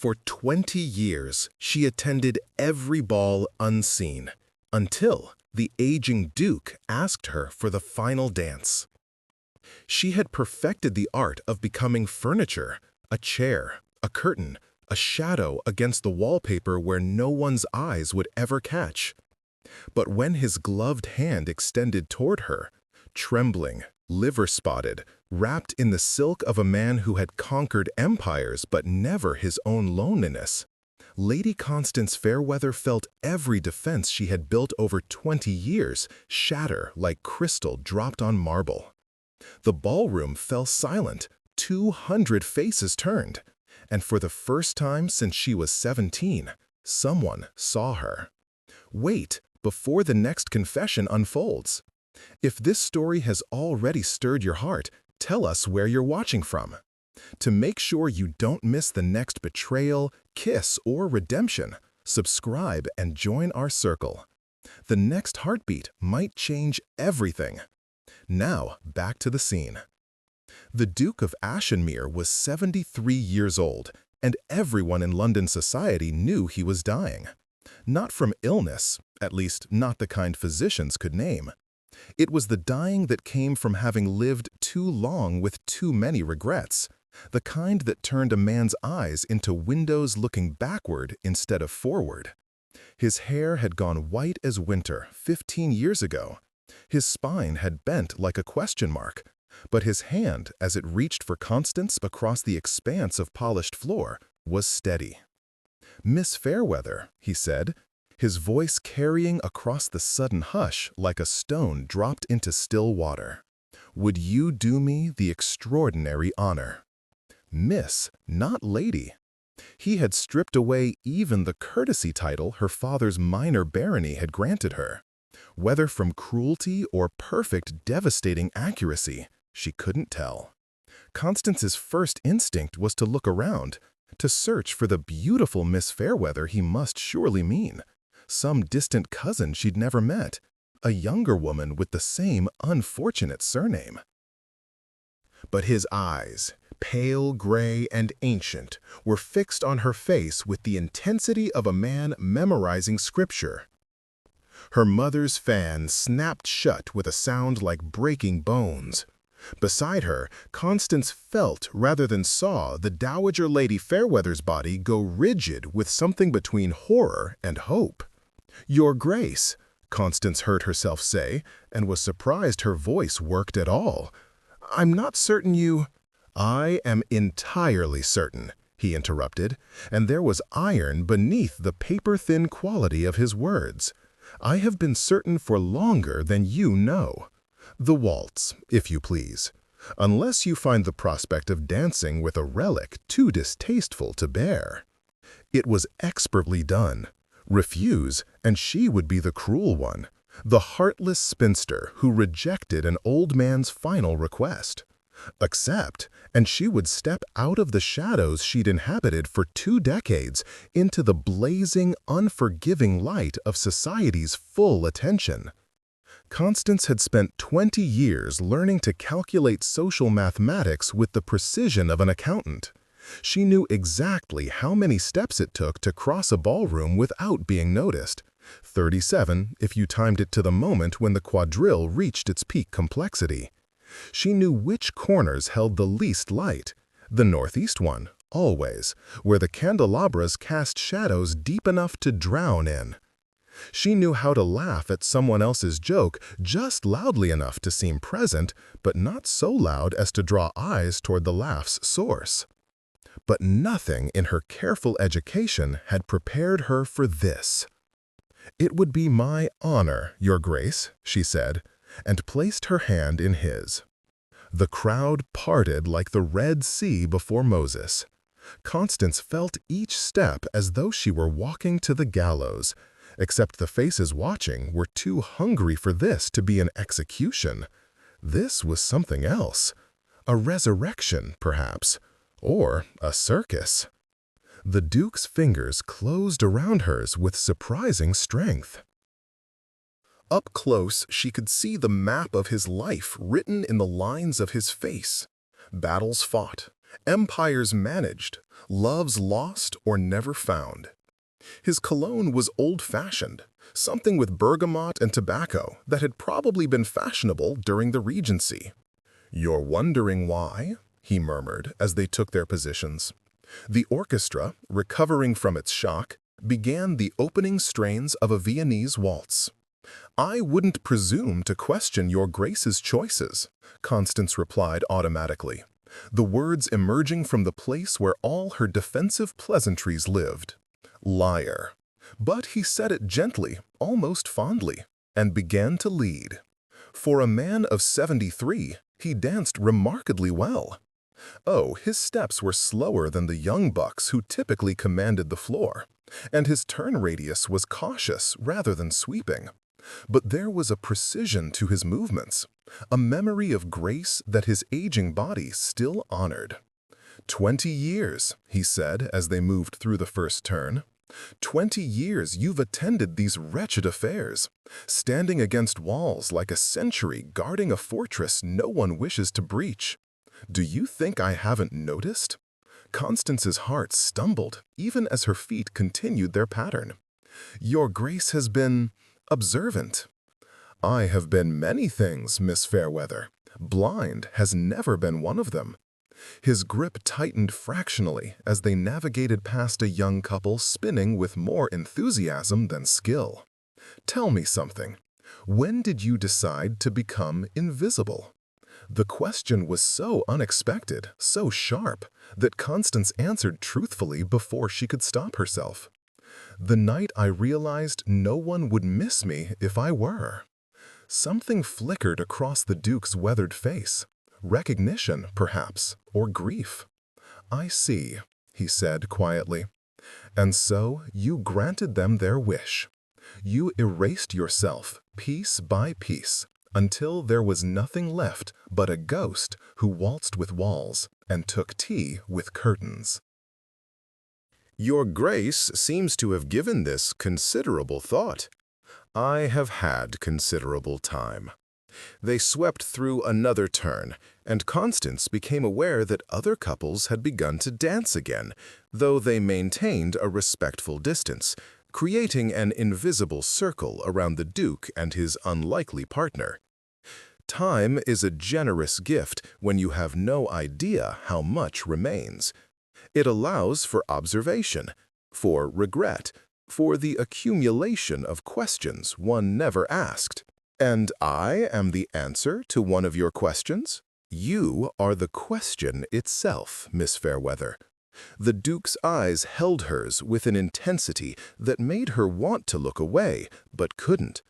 For 20 years, she attended every ball unseen, until the aging Duke asked her for the final dance. She had perfected the art of becoming furniture, a chair, a curtain, a shadow against the wallpaper where no one's eyes would ever catch. But when his gloved hand extended toward her, trembling, liver-spotted, wrapped in the silk of a man who had conquered empires but never his own loneliness, Lady Constance Fairweather felt every defense she had built over 20 years shatter like crystal dropped on marble. The ballroom fell silent, 200 faces turned, and for the first time since she was 17, someone saw her. Wait before the next confession unfolds. If this story has already stirred your heart, tell us where you're watching from. To make sure you don't miss the next betrayal, kiss, or redemption, subscribe and join our circle. The next heartbeat might change everything. Now, back to the scene. The Duke of Ashenmere was 73 years old, and everyone in London society knew he was dying. Not from illness, at least not the kind physicians could name. It was the dying that came from having lived too long with too many regrets, the kind that turned a man's eyes into windows looking backward instead of forward. His hair had gone white as winter 15 years ago. His spine had bent like a question mark, but his hand, as it reached for Constance across the expanse of polished floor, was steady. "Miss Fairweather," he said, his voice carrying across the sudden hush like a stone dropped into still water. "Would you do me the extraordinary honor?" Miss, not lady. He had stripped away even the courtesy title her father's minor barony had granted her. Whether from cruelty or perfect, devastating accuracy, she couldn't tell. Constance's first instinct was to look around, to search for the beautiful Miss Fairweather he must surely mean. Some distant cousin she'd never met, a younger woman with the same unfortunate surname. But his eyes, pale gray and ancient, were fixed on her face with the intensity of a man memorizing scripture. Her mother's fan snapped shut with a sound like breaking bones. Beside her, Constance felt rather than saw the Dowager Lady Fairweather's body go rigid with something between horror and hope. "Your Grace," Constance heard herself say, and was surprised her voice worked at all. "I'm not certain you—" "I am entirely certain," he interrupted, and there was iron beneath the paper-thin quality of his words. "I have been certain for longer than you know. The waltz, if you please, unless you find the prospect of dancing with a relic too distasteful to bear." It was expertly done. Refuse, and she would be the cruel one, the heartless spinster who rejected an old man's final request. Accept, and she would step out of the shadows she'd inhabited for 2 decades into the blazing, unforgiving light of society's full attention. Constance had spent 20 years learning to calculate social mathematics with the precision of an accountant. She knew exactly how many steps it took to cross a ballroom without being noticed. 37 if you timed it to the moment when the quadrille reached its peak complexity. She knew which corners held the least light. The northeast one, always, where the candelabras cast shadows deep enough to drown in. She knew how to laugh at someone else's joke just loudly enough to seem present, but not so loud as to draw eyes toward the laugh's source. But nothing in her careful education had prepared her for this. "It would be my honor, Your Grace," she said, and placed her hand in his. The crowd parted like the Red Sea before Moses. Constance felt each step as though she were walking to the gallows, except the faces watching were too hungry for this to be an execution. This was something else. A resurrection, perhaps, or a circus. The Duke's fingers closed around hers with surprising strength. Up close, she could see the map of his life written in the lines of his face. Battles fought, Empires managed, loves lost or never found. His cologne was old-fashioned, something with bergamot and tobacco that had probably been fashionable during the Regency. "You're wondering why?" he murmured as they took their positions. The orchestra, recovering from its shock, began the opening strains of a Viennese waltz. "I wouldn't presume to question your Grace's choices," Constance replied automatically, the words emerging from the place where all her defensive pleasantries lived. Liar. But he said it gently, almost fondly, and began to lead. For a man of 73, he danced remarkably well. Oh, his steps were slower than the young bucks who typically commanded the floor, and his turn radius was cautious rather than sweeping. But there was a precision to his movements, a memory of grace that his aging body still honored. 20 years, he said as they moved through the first turn. 20 years you've attended these wretched affairs, standing against walls like a sentry guarding a fortress no one wishes to breach. Do you think I haven't noticed? Constance's heart stumbled even as her feet continued their pattern. Your Grace has been observant. I have been many things, Miss Fairweather. Blind has never been one of them. His grip tightened fractionally as they navigated past a young couple spinning with more enthusiasm than skill. Tell me something. When did you decide to become invisible? The question was so unexpected, so sharp, that Constance answered truthfully before she could stop herself. The night I realized no one would miss me if I were. Something flickered across the Duke's weathered face. Recognition, perhaps, or grief. I see, he said quietly. And so you granted them their wish. You erased yourself piece by piece until there was nothing left but a ghost who waltzed with walls and took tea with curtains. Your Grace seems to have given this considerable thought. I have had considerable time. They swept through another turn, and Constance became aware that other couples had begun to dance again, though they maintained a respectful distance, creating an invisible circle around the Duke and his unlikely partner. Time is a generous gift when you have no idea how much remains. It allows for observation, for regret, for the accumulation of questions one never asked. And I am the answer to one of your questions? You are the question itself, Miss Fairweather. The Duke's eyes held hers with an intensity that made her want to look away, but couldn't.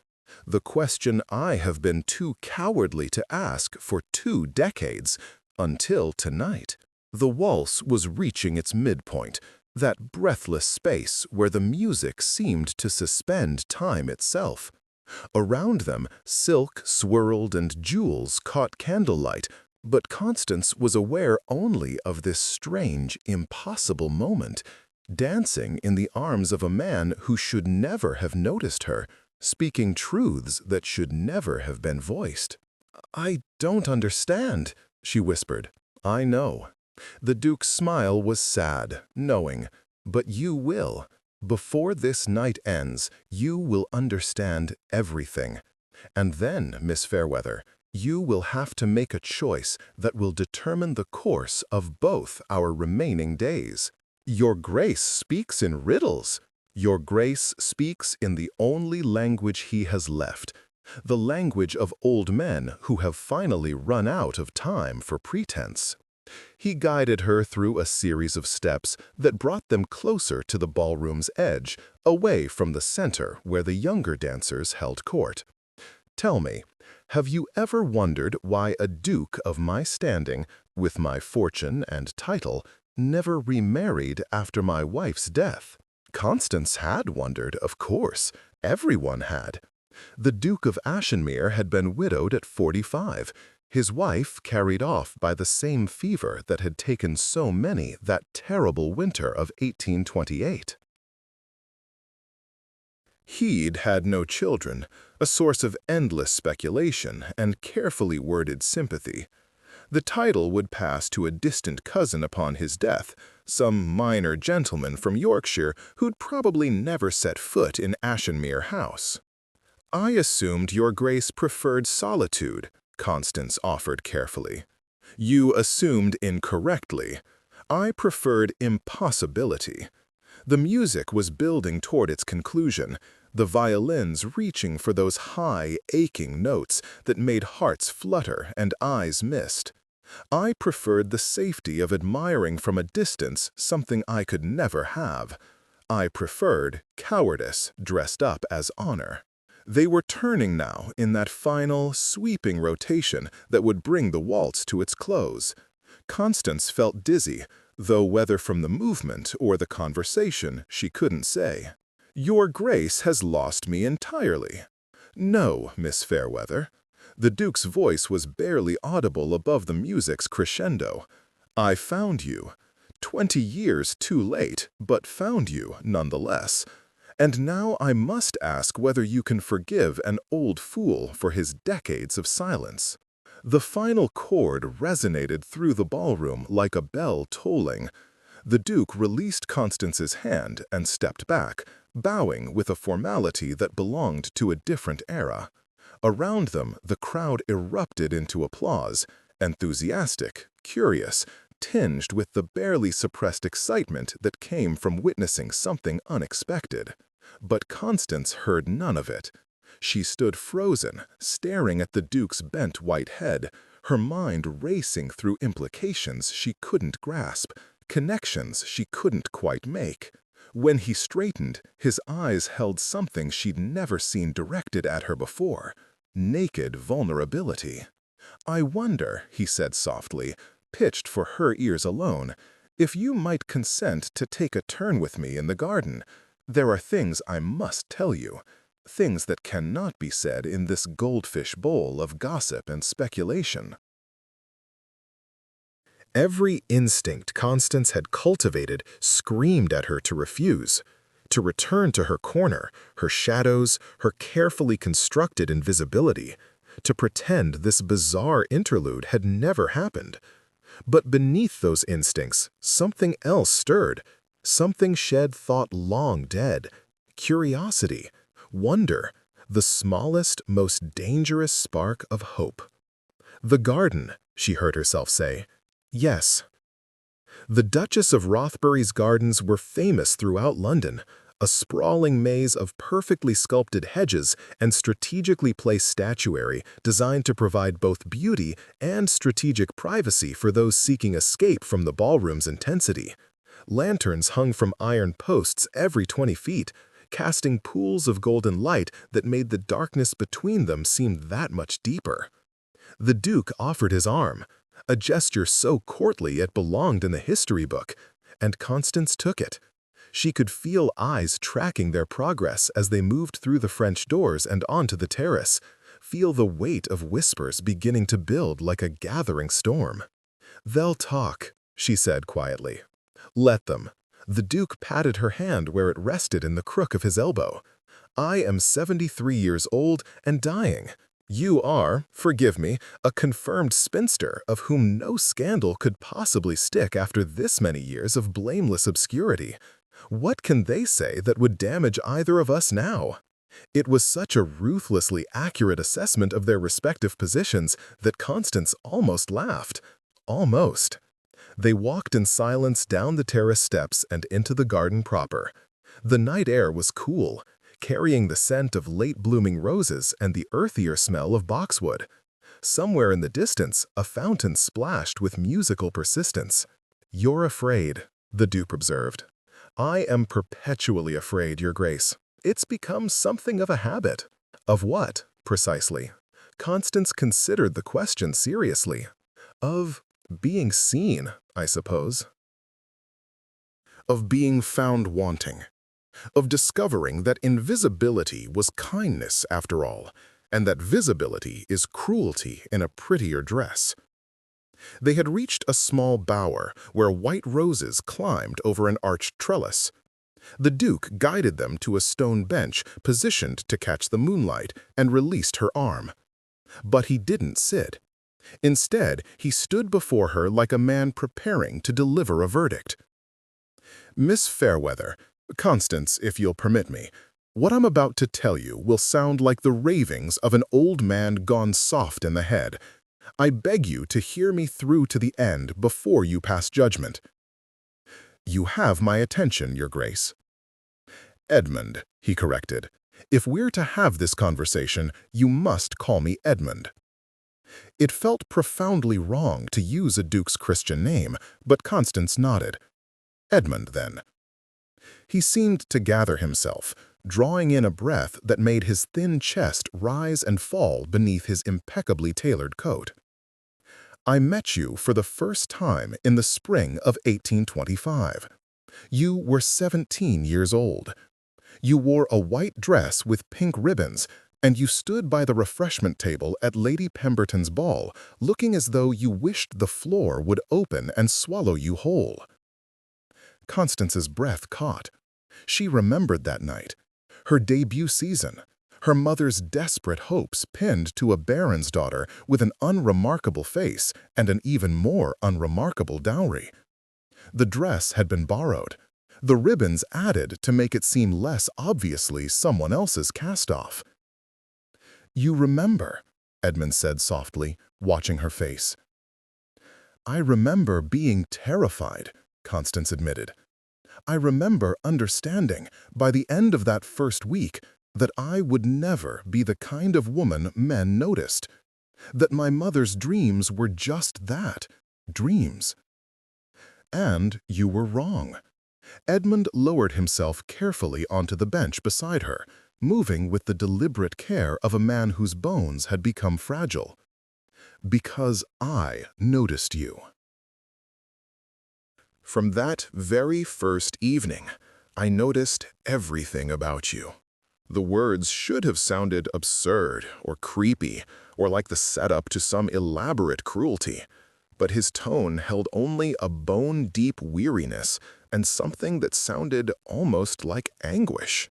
The question I have been too cowardly to ask for 2 decades, until tonight. The waltz was reaching its midpoint, that breathless space where the music seemed to suspend time itself. Around them, silk swirled and jewels caught candlelight, but Constance was aware only of this strange, impossible moment, dancing in the arms of a man who should never have noticed her, speaking truths that should never have been voiced. "I don't understand," she whispered. "I know." The Duke's smile was sad, knowing, "But you will. Before this night ends, you will understand everything. And then, Miss Fairweather, you will have to make a choice that will determine the course of both our remaining days. Your Grace speaks in riddles. Your Grace speaks in the only language he has left, the language of old men who have finally run out of time for pretense." He guided her through a series of steps that brought them closer to the ballroom's edge, away from the center where the younger dancers held court. "Tell me, have you ever wondered why a duke of my standing, with my fortune and title, never remarried after my wife's death?" Constance had wondered, of course. Everyone had. The Duke of Ashenmere had been widowed at 45. His wife carried off by the same fever that had taken so many that terrible winter of 1828. He'd had no children, a source of endless speculation and carefully worded sympathy. The title would pass to a distant cousin upon his death, some minor gentleman from Yorkshire who'd probably never set foot in Ashenmere House. "I assumed your grace preferred solitude," Constance offered carefully. "You assumed incorrectly. I preferred impossibility." The music was building toward its conclusion, the violins reaching for those high, aching notes that made hearts flutter and eyes mist. I preferred the safety of admiring from a distance something I could never have. I preferred cowardice dressed up as honor. They were turning now in that final, sweeping rotation that would bring the waltz to its close. Constance felt dizzy, though whether from the movement or the conversation she couldn't say. "Your Grace has lost me entirely." "No, Miss Fairweather." The Duke's voice was barely audible above the music's crescendo. "I found you. 20 years too late, but found you nonetheless. And now I must ask whether you can forgive an old fool for his decades of silence." The final chord resonated through the ballroom like a bell tolling. The Duke released Constance's hand and stepped back, bowing with a formality that belonged to a different era. Around them, the crowd erupted into applause, enthusiastic, curious, tinged with the barely suppressed excitement that came from witnessing something unexpected. But Constance heard none of it. She stood frozen, staring at the Duke's bent white head, her mind racing through implications she couldn't grasp, connections she couldn't quite make. When he straightened, his eyes held something she'd never seen directed at her before: naked vulnerability. "I wonder," he said softly, pitched for her ears alone, "if you might consent to take a turn with me in the garden. There are things I must tell you. Things that cannot be said in this goldfish bowl of gossip and speculation." Every instinct Constance had cultivated screamed at her to refuse, to return to her corner, her shadows, her carefully constructed invisibility, to pretend this bizarre interlude had never happened. But beneath those instincts, something else stirred, something shed thought long dead: curiosity, wonder, the smallest, most dangerous spark of hope. "The garden," she heard herself say. Yes. The Duchess of Rothbury's gardens were famous throughout London, a sprawling maze of perfectly sculpted hedges and strategically placed statuary designed to provide both beauty and strategic privacy for those seeking escape from the ballroom's intensity. Lanterns hung from iron posts every 20 feet, casting pools of golden light that made the darkness between them seem that much deeper. The Duke offered his arm, a gesture so courtly it belonged in the history book, and Constance took it. She could feel eyes tracking their progress as they moved through the French doors and onto the terrace, feel the weight of whispers beginning to build like a gathering storm. "They'll talk," she said quietly. "Let them." The Duke patted her hand where it rested in the crook of his elbow. "I am 73 years old and dying. You are, forgive me, a confirmed spinster of whom no scandal could possibly stick after this many years of blameless obscurity. What can they say that would damage either of us now?" It was such a ruthlessly accurate assessment of their respective positions that Constance almost laughed. Almost. They walked in silence down the terrace steps and into the garden proper. The night air was cool, carrying the scent of late-blooming roses and the earthier smell of boxwood. Somewhere in the distance, a fountain splashed with musical persistence. "You're afraid," the Duke observed. "I am perpetually afraid, Your Grace. It's become something of a habit." "Of what, precisely?" Constance considered the question seriously. "Of being seen, I suppose. Of being found wanting. Of discovering that invisibility was kindness after all, and that visibility is cruelty in a prettier dress." They had reached a small bower where white roses climbed over an arched trellis. The Duke guided them to a stone bench positioned to catch the moonlight and released her arm. But he didn't sit. Instead, he stood before her like a man preparing to deliver a verdict. Miss Fairweather, Constance, if you'll permit me, what I'm about to tell you will sound like the ravings of an old man gone soft in the head. I beg you to hear me through to the end before you pass judgment. You have my attention, Your Grace. Edmund, he corrected. If we're to have this conversation, you must call me Edmund. It felt profoundly wrong to use a duke's Christian name, but Constance nodded. Edmund, then. He seemed to gather himself, drawing in a breath that made his thin chest rise and fall beneath his impeccably tailored coat. I met you for the first time in the spring of 1825. You were 17 years old. You wore a white dress with pink ribbons, and you stood by the refreshment table at Lady Pemberton's ball, looking as though you wished the floor would open and swallow you whole. Constance's breath caught. She remembered that night, her debut season, her mother's desperate hopes pinned to a baron's daughter with an unremarkable face and an even more unremarkable dowry. The dress had been borrowed, the ribbons added to make it seem less obviously someone else's cast-off. You remember, Edmund said softly, watching her face. I remember being terrified, Constance admitted. I remember understanding, by the end of that first week, that I would never be the kind of woman men noticed, that my mother's dreams were just that, dreams. And you were wrong. Edmund lowered himself carefully onto the bench beside her, moving with the deliberate care of a man whose bones had become fragile. Because I noticed you. From that very first evening, I noticed everything about you. The words should have sounded absurd or creepy or like the setup to some elaborate cruelty, but his tone held only a bone-deep weariness and something that sounded almost like anguish.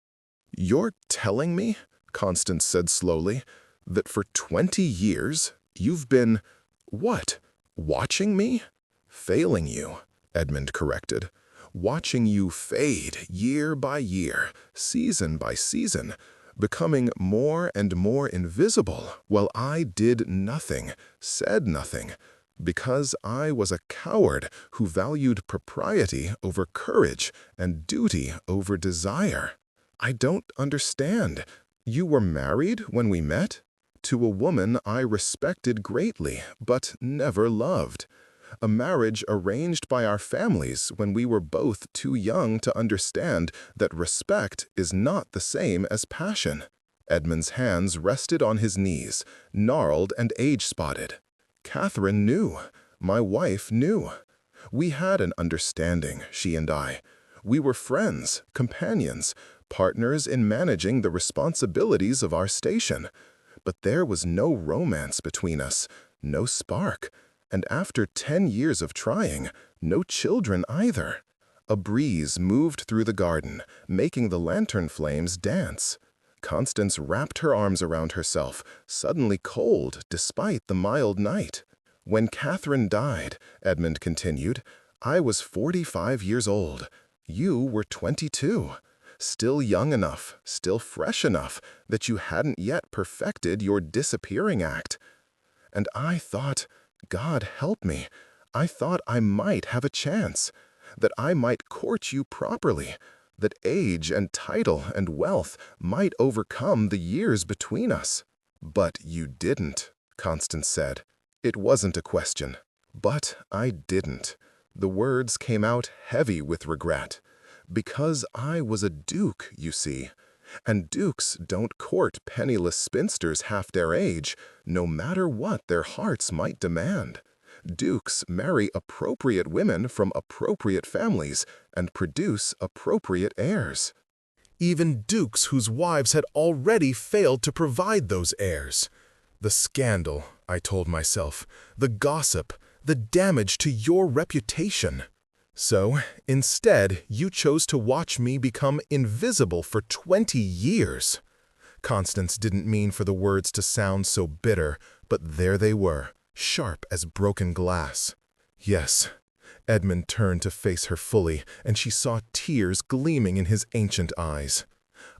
You're telling me, Constance said slowly, that for 20 years you've been, what, watching me? Failing you, Edmund corrected. Watching you fade year by year, season by season, becoming more and more invisible while I did nothing, said nothing, because I was a coward who valued propriety over courage and duty over desire. I don't understand. You were married when we met? To a woman I respected greatly, but never loved. A marriage arranged by our families when we were both too young to understand that respect is not the same as passion. Edmund's hands rested on his knees, gnarled and age-spotted. Catherine knew. My wife knew. We had an understanding, she and I. We were friends, companions, partners in managing the responsibilities of our station. But there was no romance between us, no spark. And after 10 years of trying, no children either. A breeze moved through the garden, making the lantern flames dance. Constance wrapped her arms around herself, suddenly cold despite the mild night. When Catherine died, Edmund continued, I was 45 years old. You were 22. Still young enough, still fresh enough, that you hadn't yet perfected your disappearing act. And I thought, God help me, I thought I might have a chance, that I might court you properly, that age and title and wealth might overcome the years between us. But you didn't, Constance said. It wasn't a question. But I didn't. The words came out heavy with regret. Because I was a duke, you see. And dukes don't court penniless spinsters half their age, no matter what their hearts might demand. Dukes marry appropriate women from appropriate families and produce appropriate heirs. Even dukes whose wives had already failed to provide those heirs. The scandal, I told myself, the gossip, the damage to your reputation. So, instead, you chose to watch me become invisible for 20 years. Constance didn't mean for the words to sound so bitter, but there they were, sharp as broken glass. Yes. Edmund turned to face her fully, and she saw tears gleaming in his ancient eyes.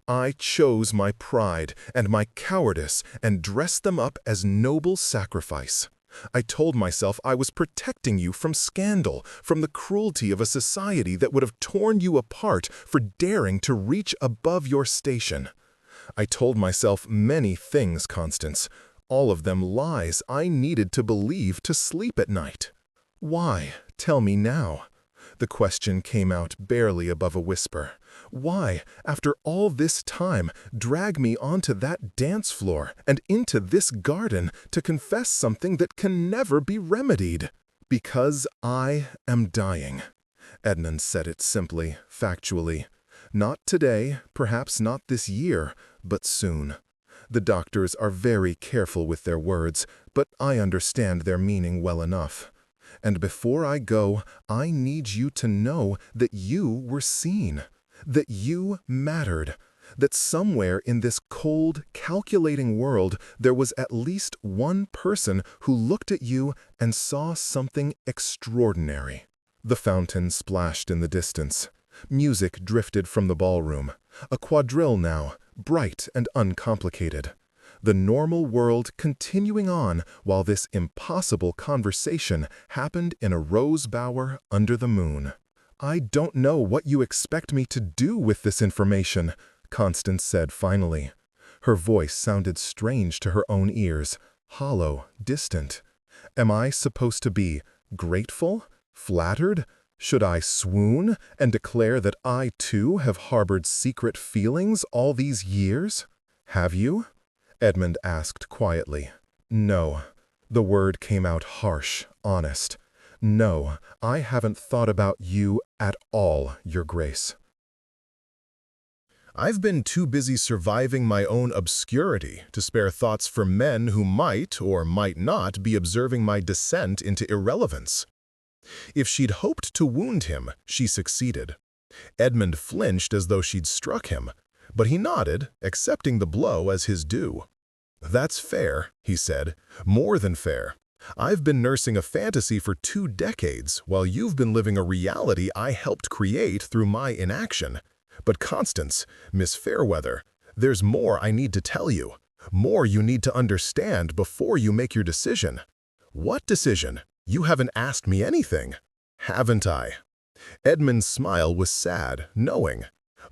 I chose my pride and my cowardice and dressed them up as noble sacrifice. I told myself I was protecting you from scandal, from the cruelty of a society that would have torn you apart for daring to reach above your station. I told myself many things, Constance, all of them lies I needed to believe to sleep at night. Why, tell me now? The question came out barely above a whisper. Why, after all this time, drag me onto that dance floor and into this garden to confess something that can never be remedied? Because I am dying. Edmund said it simply, factually. Not today, perhaps not this year, but soon. The doctors are very careful with their words, but I understand their meaning well enough. And before I go, I need you to know that you were seen, that you mattered, that somewhere in this cold, calculating world there was at least one person who looked at you and saw something extraordinary. The fountain splashed in the distance. Music drifted from the ballroom. A quadrille now, bright and uncomplicated. The normal world continuing on while this impossible conversation happened in a rose bower under the moon. I don't know what you expect me to do with this information, Constance said finally. Her voice sounded strange to her own ears, hollow, distant. Am I supposed to be grateful? Flattered? Should I swoon and declare that I too have harbored secret feelings all these years? Have you? Edmund asked quietly. No. The word came out harsh, honest. No, I haven't thought about you at all, Your Grace. I've been too busy surviving my own obscurity to spare thoughts for men who might or might not be observing my descent into irrelevance. If she'd hoped to wound him, she succeeded. Edmund flinched as though she'd struck him, but he nodded, accepting the blow as his due. That's fair, he said, more than fair. I've been nursing a fantasy for 2 decades, while you've been living a reality I helped create through my inaction. But Constance, Miss Fairweather, there's more I need to tell you, more you need to understand before you make your decision. What decision? You haven't asked me anything. Haven't I? Edmund's smile was sad, knowing.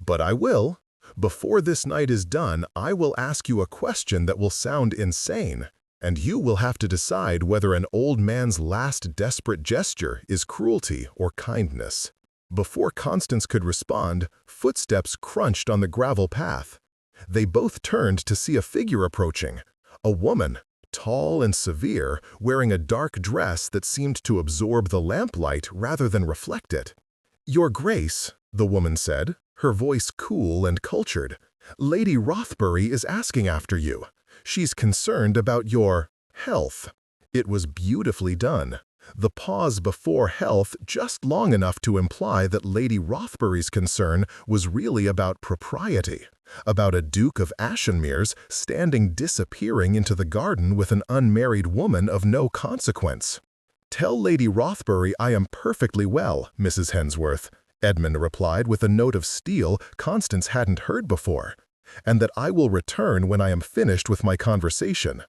But I will. Before this night is done, I will ask you a question that will sound insane, and you will have to decide whether an old man's last desperate gesture is cruelty or kindness. Before Constance could respond, footsteps crunched on the gravel path. They both turned to see a figure approaching, a woman, tall and severe, wearing a dark dress that seemed to absorb the lamplight rather than reflect it. Your Grace, the woman said, her voice cool and cultured, Lady Rothbury is asking after you. She's concerned about your health. It was beautifully done. The pause before health just long enough to imply that Lady Rothbury's concern was really about propriety, about a Duke of Ashenmere's standing disappearing into the garden with an unmarried woman of no consequence. Tell Lady Rothbury I am perfectly well, Mrs. Hensworth, Edmund replied with a note of steel Constance hadn't heard before, and that I will return when I am finished with my conversation.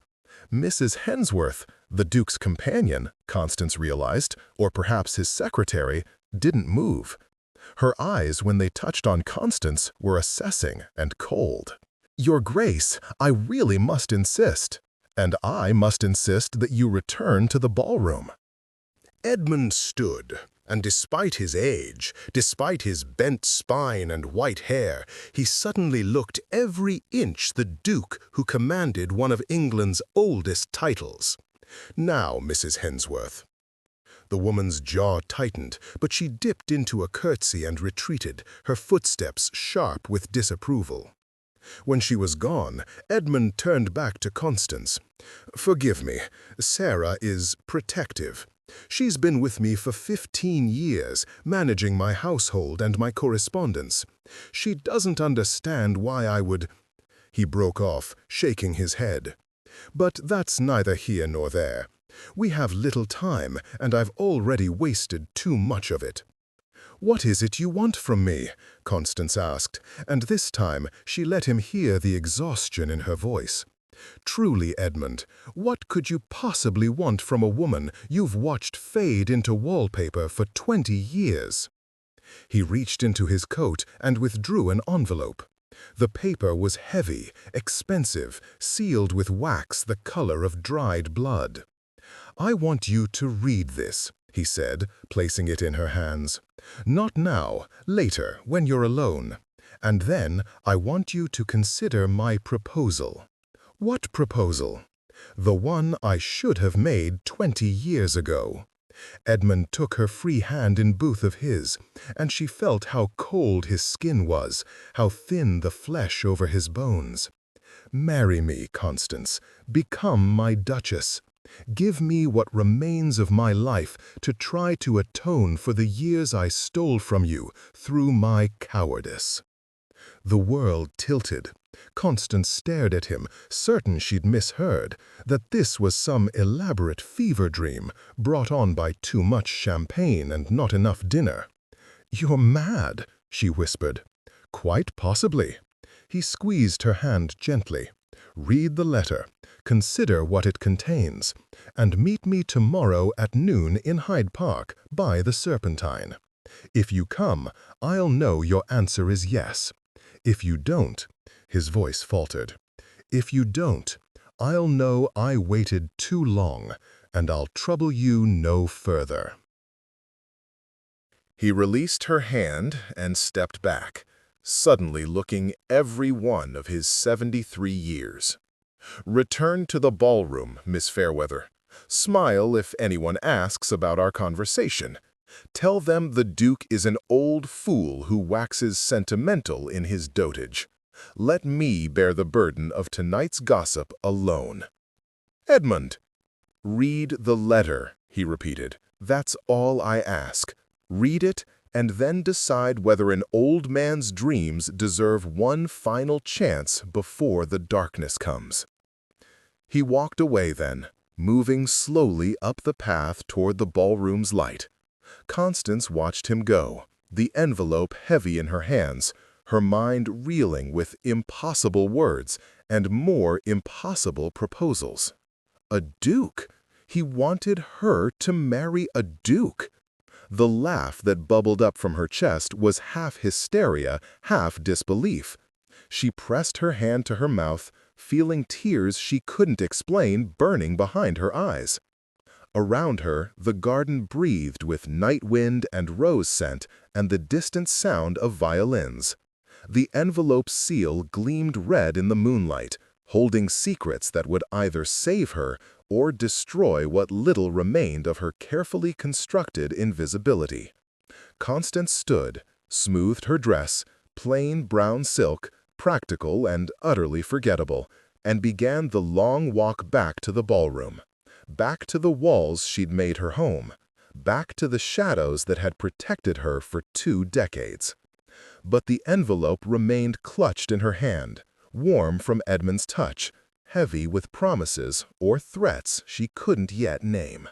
Mrs. Hensworth, the Duke's companion, Constance realized, or perhaps his secretary, didn't move. Her eyes, when they touched on Constance, were assessing and cold. Your Grace, I really must insist, and I must insist that you return to the ballroom. Edmund stood, and despite his age, despite his bent spine and white hair, he suddenly looked every inch the Duke who commanded one of England's oldest titles. Now, Mrs. Hensworth. The woman's jaw tightened, but she dipped into a curtsy and retreated, her footsteps sharp with disapproval. When she was gone, Edmund turned back to Constance. Forgive me, Sarah is protective. She's been with me for 15 years, managing my household and my correspondence. She doesn't understand why I would— He broke off, shaking his head. But that's neither here nor there. We have little time, and I've already wasted too much of it." "What is it you want from me?" Constance asked, and this time she let him hear the exhaustion in her voice. "Truly, Edmund, what could you possibly want from a woman you've watched fade into wallpaper for 20 years?" He reached into his coat and withdrew an envelope. The paper was heavy, expensive, sealed with wax the color of dried blood. "I want you to read this," he said, placing it in her hands. "Not now, later, when you're alone. And then I want you to consider my proposal." "What proposal?" "The one I should have made 20 years ago." Edmund took her free hand in both of his, and she felt how cold his skin was, how thin the flesh over his bones. "Marry me, Constance. Become my Duchess. Give me what remains of my life to try to atone for the years I stole from you through my cowardice." The world tilted. Constance stared at him, certain she'd misheard, that this was some elaborate fever dream brought on by too much champagne and not enough dinner. "You're mad," she whispered. "Quite possibly." He squeezed her hand gently. "Read the letter, consider what it contains, and meet me tomorrow at noon in Hyde Park by the Serpentine. If you come, I'll know your answer is yes. If you don't," his voice faltered, "if you don't, I'll know I waited too long, and I'll trouble you no further." He released her hand and stepped back, suddenly looking every one of his 73 years. "Return to the ballroom, Miss Fairweather. Smile if anyone asks about our conversation. Tell them the Duke is an old fool who waxes sentimental in his dotage. Let me bear the burden of tonight's gossip alone." "Edmund!" "Read the letter," he repeated. "That's all I ask. Read it, and then decide whether an old man's dreams deserve one final chance before the darkness comes." He walked away then, moving slowly up the path toward the ballroom's light. Constance watched him go, the envelope heavy in her hands, her mind reeling with impossible words and more impossible proposals. A duke! He wanted her to marry a duke! The laugh that bubbled up from her chest was half hysteria, half disbelief. She pressed her hand to her mouth, feeling tears she couldn't explain burning behind her eyes. Around her, the garden breathed with night wind and rose scent and the distant sound of violins. The envelope's seal gleamed red in the moonlight, holding secrets that would either save her or destroy what little remained of her carefully constructed invisibility. Constance stood, smoothed her dress, plain brown silk, practical and utterly forgettable, and began the long walk back to the ballroom. Back to the walls she'd made her home, back to the shadows that had protected her for 2 decades. But the envelope remained clutched in her hand, warm from Edmund's touch, heavy with promises or threats she couldn't yet name.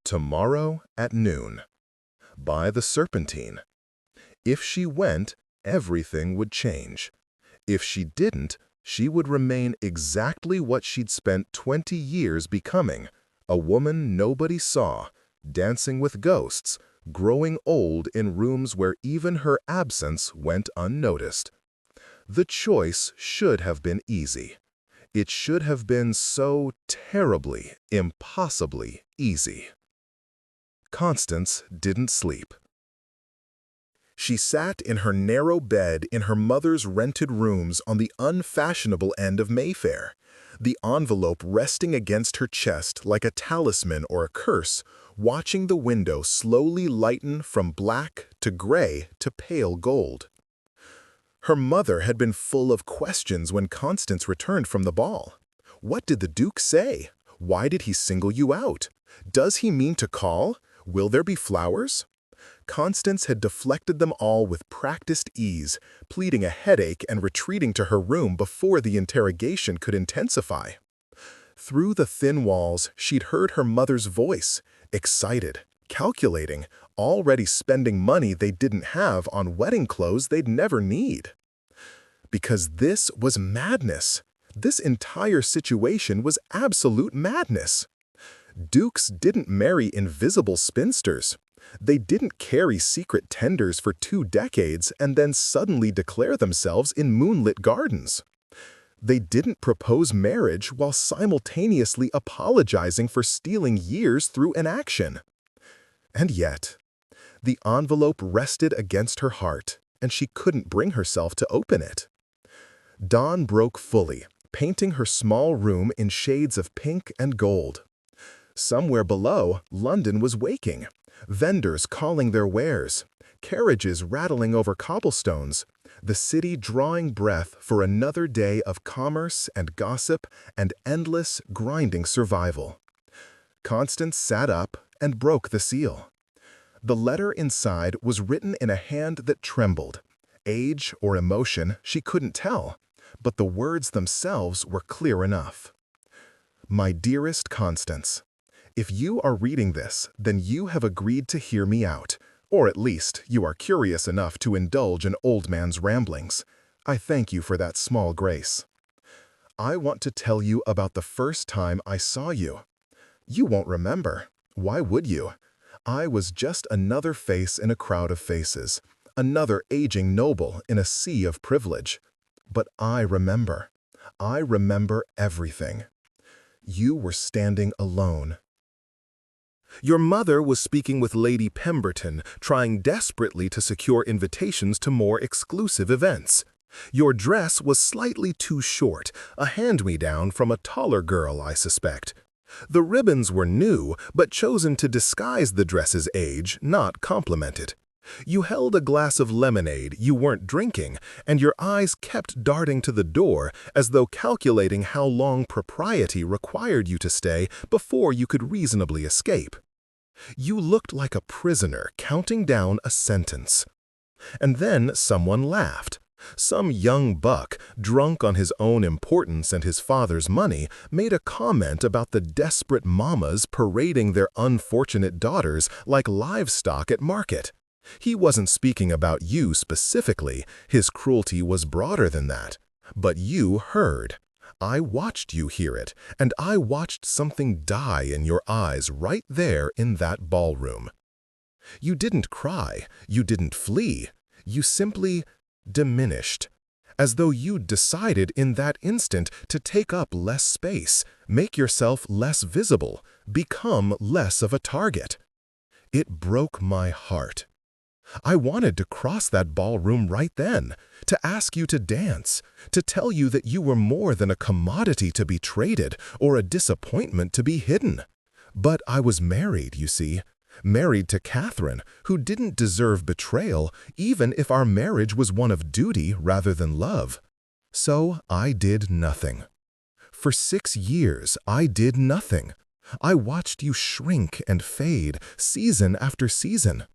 Tomorrow at noon. By the Serpentine. If she went, everything would change. If she didn't, she would remain exactly what she'd spent 20 years becoming, a woman nobody saw, dancing with ghosts, growing old in rooms where even her absence went unnoticed. The choice should have been easy. It should have been so terribly, impossibly easy. Constance didn't sleep. She sat in her narrow bed in her mother's rented rooms on the unfashionable end of Mayfair, the envelope resting against her chest like a talisman or a curse, watching the window slowly lighten from black to gray to pale gold. Her mother had been full of questions when Constance returned from the ball. What did the Duke say? Why did he single you out? Does he mean to call? Will there be flowers? Constance had deflected them all with practiced ease, pleading a headache and retreating to her room before the interrogation could intensify. Through the thin walls, she'd heard her mother's voice, excited, calculating, already spending money they didn't have on wedding clothes they'd never need. Because this was madness. This entire situation was absolute madness. Dukes didn't marry invisible spinsters. They didn't carry secret tenders for 2 decades and then suddenly declare themselves in moonlit gardens. They didn't propose marriage while simultaneously apologizing for stealing years through inaction. And yet, the envelope rested against her heart, and she couldn't bring herself to open it. Dawn broke fully, painting her small room in shades of pink and gold. Somewhere below, London was waking, vendors calling their wares, carriages rattling over cobblestones, the city drawing breath for another day of commerce and gossip and endless, grinding survival. Constance sat up and broke the seal. The letter inside was written in a hand that trembled. Age or emotion, she couldn't tell, but the words themselves were clear enough. My dearest Constance, if you are reading this, then you have agreed to hear me out, or at least you are curious enough to indulge an old man's ramblings. I thank you for that small grace. I want to tell you about the first time I saw you. You won't remember. Why would you? I was just another face in a crowd of faces, another aging noble in a sea of privilege. But I remember. I remember everything. You were standing alone. Your mother was speaking with Lady Pemberton, trying desperately to secure invitations to more exclusive events. Your dress was slightly too short, a hand-me-down from a taller girl, I suspect. The ribbons were new, but chosen to disguise the dress's age, not complement it. You held a glass of lemonade you weren't drinking, and your eyes kept darting to the door as though calculating how long propriety required you to stay before you could reasonably escape. You looked like a prisoner counting down a sentence. And then someone laughed. Some young buck, drunk on his own importance and his father's money, made a comment about the desperate mamas parading their unfortunate daughters like livestock at market. He wasn't speaking about you specifically, his cruelty was broader than that. But you heard. I watched you hear it, and I watched something die in your eyes right there in that ballroom. You didn't cry, you didn't flee, you simply diminished, as though you'd decided in that instant to take up less space, make yourself less visible, become less of a target. It broke my heart. I wanted to cross that ballroom right then, to ask you to dance, to tell you that you were more than a commodity to be traded or a disappointment to be hidden. But I was married, you see, married to Catherine, who didn't deserve betrayal even if our marriage was one of duty rather than love. So I did nothing. For 6 years, I did nothing. I watched you shrink and fade, season after season.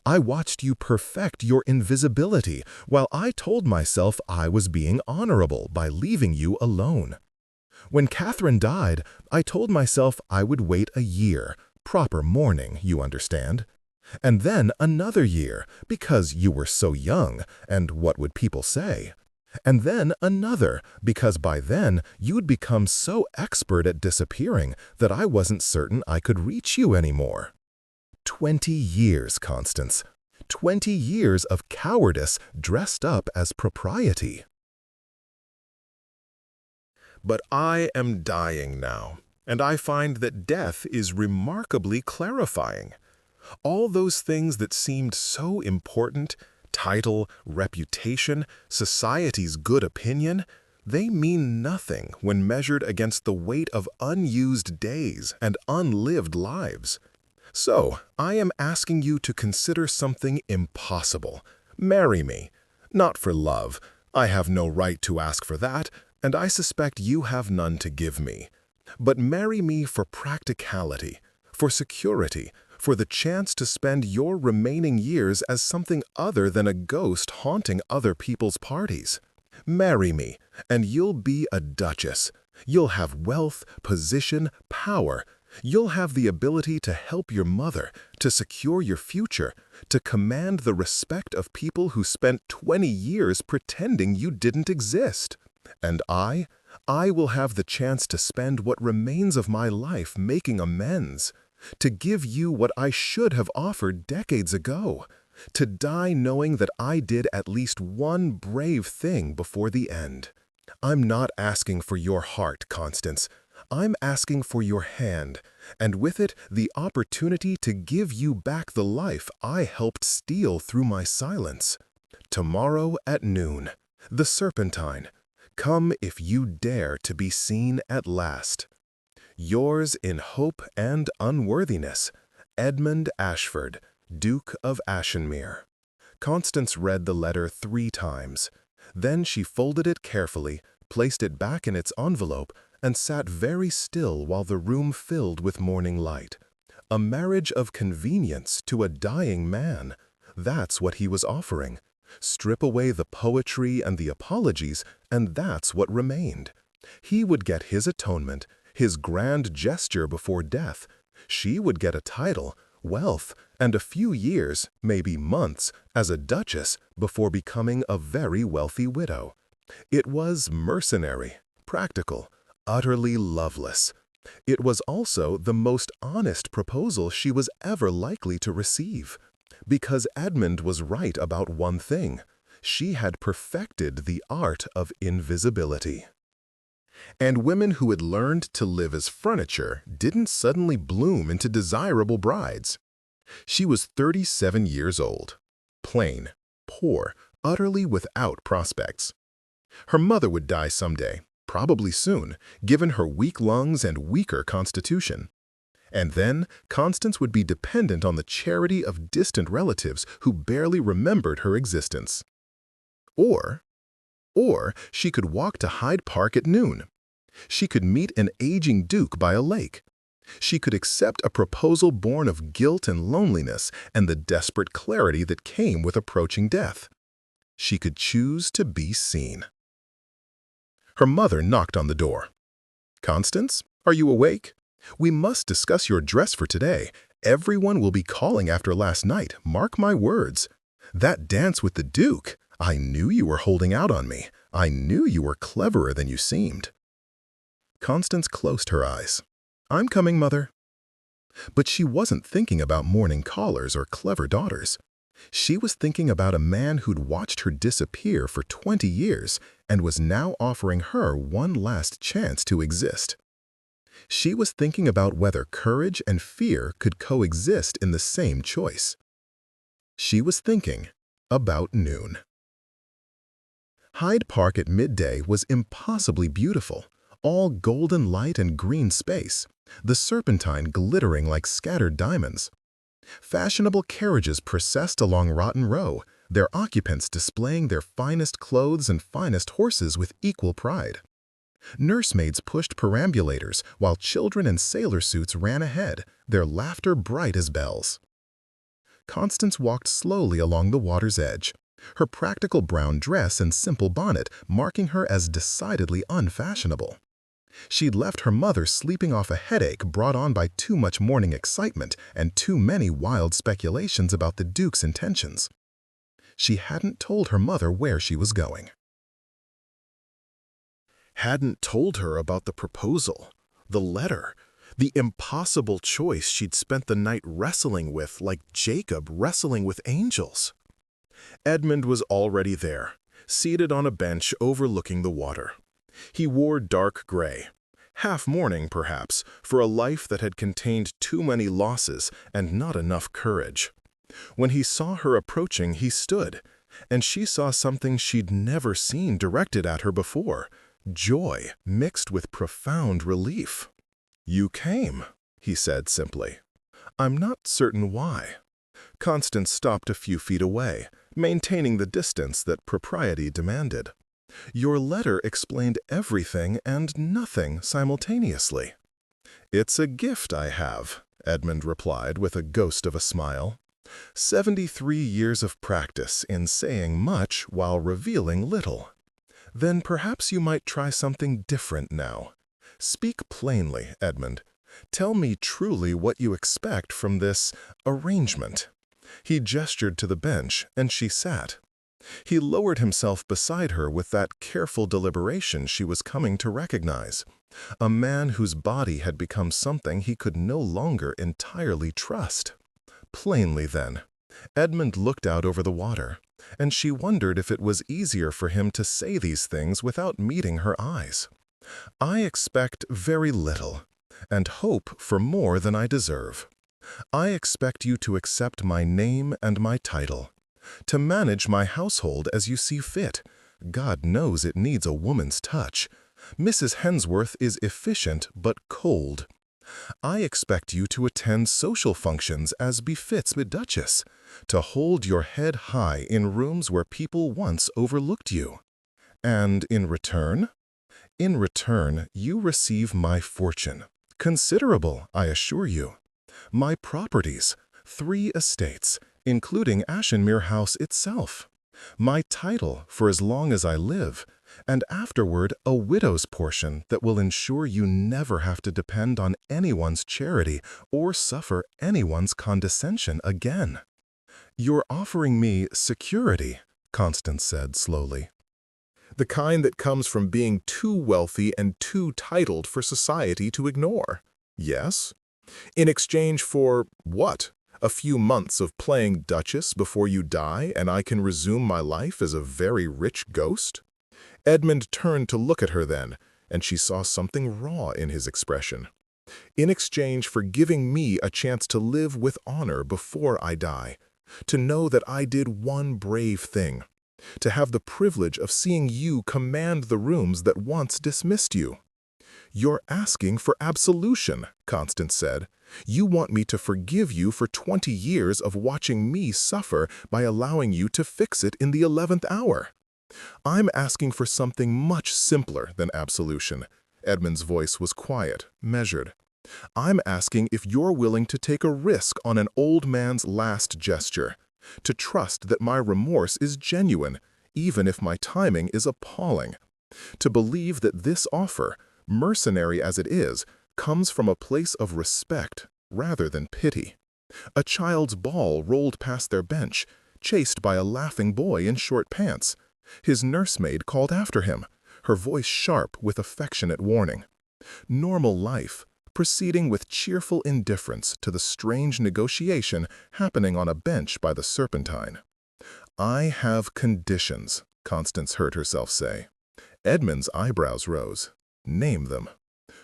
I watched you perfect your invisibility while I told myself I was being honorable by leaving you alone. When Catherine died, I told myself I would wait a year, proper mourning, you understand. And then another year, because you were so young, and what would people say? And then another, because by then you'd become so expert at disappearing that I wasn't certain I could reach you anymore. 20 years, Constance. 20 years of cowardice dressed up as propriety. But I am dying now, and I find that death is remarkably clarifying. All those things that seemed so important, title, reputation, society's good opinion, they mean nothing when measured against the weight of unused days and unlived lives. So, I am asking you to consider something impossible. Marry me. Not for love. I have no right to ask for that, and I suspect you have none to give me. But marry me for practicality, for security, for the chance to spend your remaining years as something other than a ghost haunting other people's parties. Marry me, and you'll be a duchess. You'll have wealth, position, power. You'll have the ability to help your mother, to secure your future, to command the respect of people who spent 20 years pretending you didn't exist. And I will have the chance to spend what remains of my life making amends, to give you what I should have offered decades ago, to die knowing that I did at least one brave thing before the end. I'm not asking for your heart, Constance. I'm asking for your hand, and with it, the opportunity to give you back the life I helped steal through my silence. Tomorrow at noon, the Serpentine. Come if you dare to be seen at last. Yours in hope and unworthiness, Edmund Ashford, Duke of Ashenmere. Constance read the letter 3 times. Then she folded it carefully, placed it back in its envelope, and sat very still while the room filled with morning light. A marriage of convenience to a dying man. That's what he was offering. Strip away the poetry and the apologies, and that's what remained. He would get his atonement, his grand gesture before death. She would get a title, wealth, and a few years, maybe months, as a duchess before becoming a very wealthy widow. It was mercenary, practical, utterly loveless. It was also the most honest proposal she was ever likely to receive. Because Edmund was right about one thing. She had perfected the art of invisibility. And women who had learned to live as furniture didn't suddenly bloom into desirable brides. She was 37 years old, plain, poor, utterly without prospects. Her mother would die someday, probably soon, given her weak lungs and weaker constitution. And then Constance would be dependent on the charity of distant relatives who barely remembered her existence. Or she could walk to Hyde Park at noon. She could meet an aging duke by a lake. She could accept a proposal born of guilt and loneliness and the desperate clarity that came with approaching death. She could choose to be seen. Her mother knocked on the door. "Constance, are you awake? We must discuss your dress for today. Everyone will be calling after last night, mark my words. That dance with the Duke, I knew you were holding out on me. I knew you were cleverer than you seemed." Constance closed her eyes. "I'm coming, Mother." But she wasn't thinking about morning callers or clever daughters. She was thinking about a man who'd watched her disappear for 20 years and was now offering her one last chance to exist. She was thinking about whether courage and fear could coexist in the same choice. She was thinking about noon. Hyde Park at midday was impossibly beautiful, all golden light and green space, the Serpentine glittering like scattered diamonds. Fashionable carriages processed along Rotten Row, their occupants displaying their finest clothes and finest horses with equal pride. Nursemaids pushed perambulators while children in sailor suits ran ahead, their laughter bright as bells. Constance walked slowly along the water's edge, her practical brown dress and simple bonnet marking her as decidedly unfashionable. She'd left her mother sleeping off a headache brought on by too much morning excitement and too many wild speculations about the Duke's intentions. She hadn't told her mother where she was going. Hadn't told her about the proposal, the letter, the impossible choice she'd spent the night wrestling with like Jacob wrestling with angels. Edmund was already there, seated on a bench overlooking the water. He wore dark gray, half mourning perhaps, for a life that had contained too many losses and not enough courage. When he saw her approaching, he stood, and she saw something she'd never seen directed at her before, joy mixed with profound relief. "You came," he said simply. "I'm not certain why." Constance stopped a few feet away, maintaining the distance that propriety demanded. "Your letter explained everything and nothing simultaneously." "It's a gift I have," Edmund replied with a ghost of a smile. 73 years of practice in saying much while revealing little. "Then perhaps you might try something different now. Speak plainly, Edmund. Tell me truly what you expect from this arrangement. He gestured to the bench, and she sat. He lowered himself beside her with that careful deliberation she was coming to recognize. A man whose body had become something he could no longer entirely trust. Plainly, then, Edmund looked out over the water, and she wondered if it was easier for him to say these things without meeting her eyes. I expect very little, and hope for more than I deserve. I expect you to accept my name and my title, to manage my household as you see fit. God knows it needs a woman's touch. Mrs. Hensworth is efficient but cold. I expect you to attend social functions as befits a duchess, to hold your head high in rooms where people once overlooked you. And in return? In return, you receive my fortune. Considerable, I assure you. My properties, 3 estates, including Ashenmere House itself. My title for as long as I live, and afterward a widow's portion that will ensure you never have to depend on anyone's charity or suffer anyone's condescension again. You're offering me security, Constance said slowly. The kind that comes from being too wealthy and too titled for society to ignore. Yes? In exchange for what? A few months of playing Duchess before you die and I can resume my life as a very rich ghost? Edmund turned to look at her then, and she saw something raw in his expression. In exchange for giving me a chance to live with honor before I die, to know that I did one brave thing, to have the privilege of seeing you command the rooms that once dismissed you. You're asking for absolution, Constance said. You want me to forgive you for 20 years of watching me suffer by allowing you to fix it in the 11th hour. I'm asking for something much simpler than absolution. Edmund's voice was quiet, measured. I'm asking if you're willing to take a risk on an old man's last gesture, to trust that my remorse is genuine, even if my timing is appalling, to believe that this offer, mercenary as it is, comes from a place of respect rather than pity. A child's ball rolled past their bench, chased by a laughing boy in short pants. His nursemaid called after him, her voice sharp with affectionate warning. Normal life, proceeding with cheerful indifference to the strange negotiation happening on a bench by the Serpentine. I have conditions, Constance heard herself say. Edmund's eyebrows rose. Name them.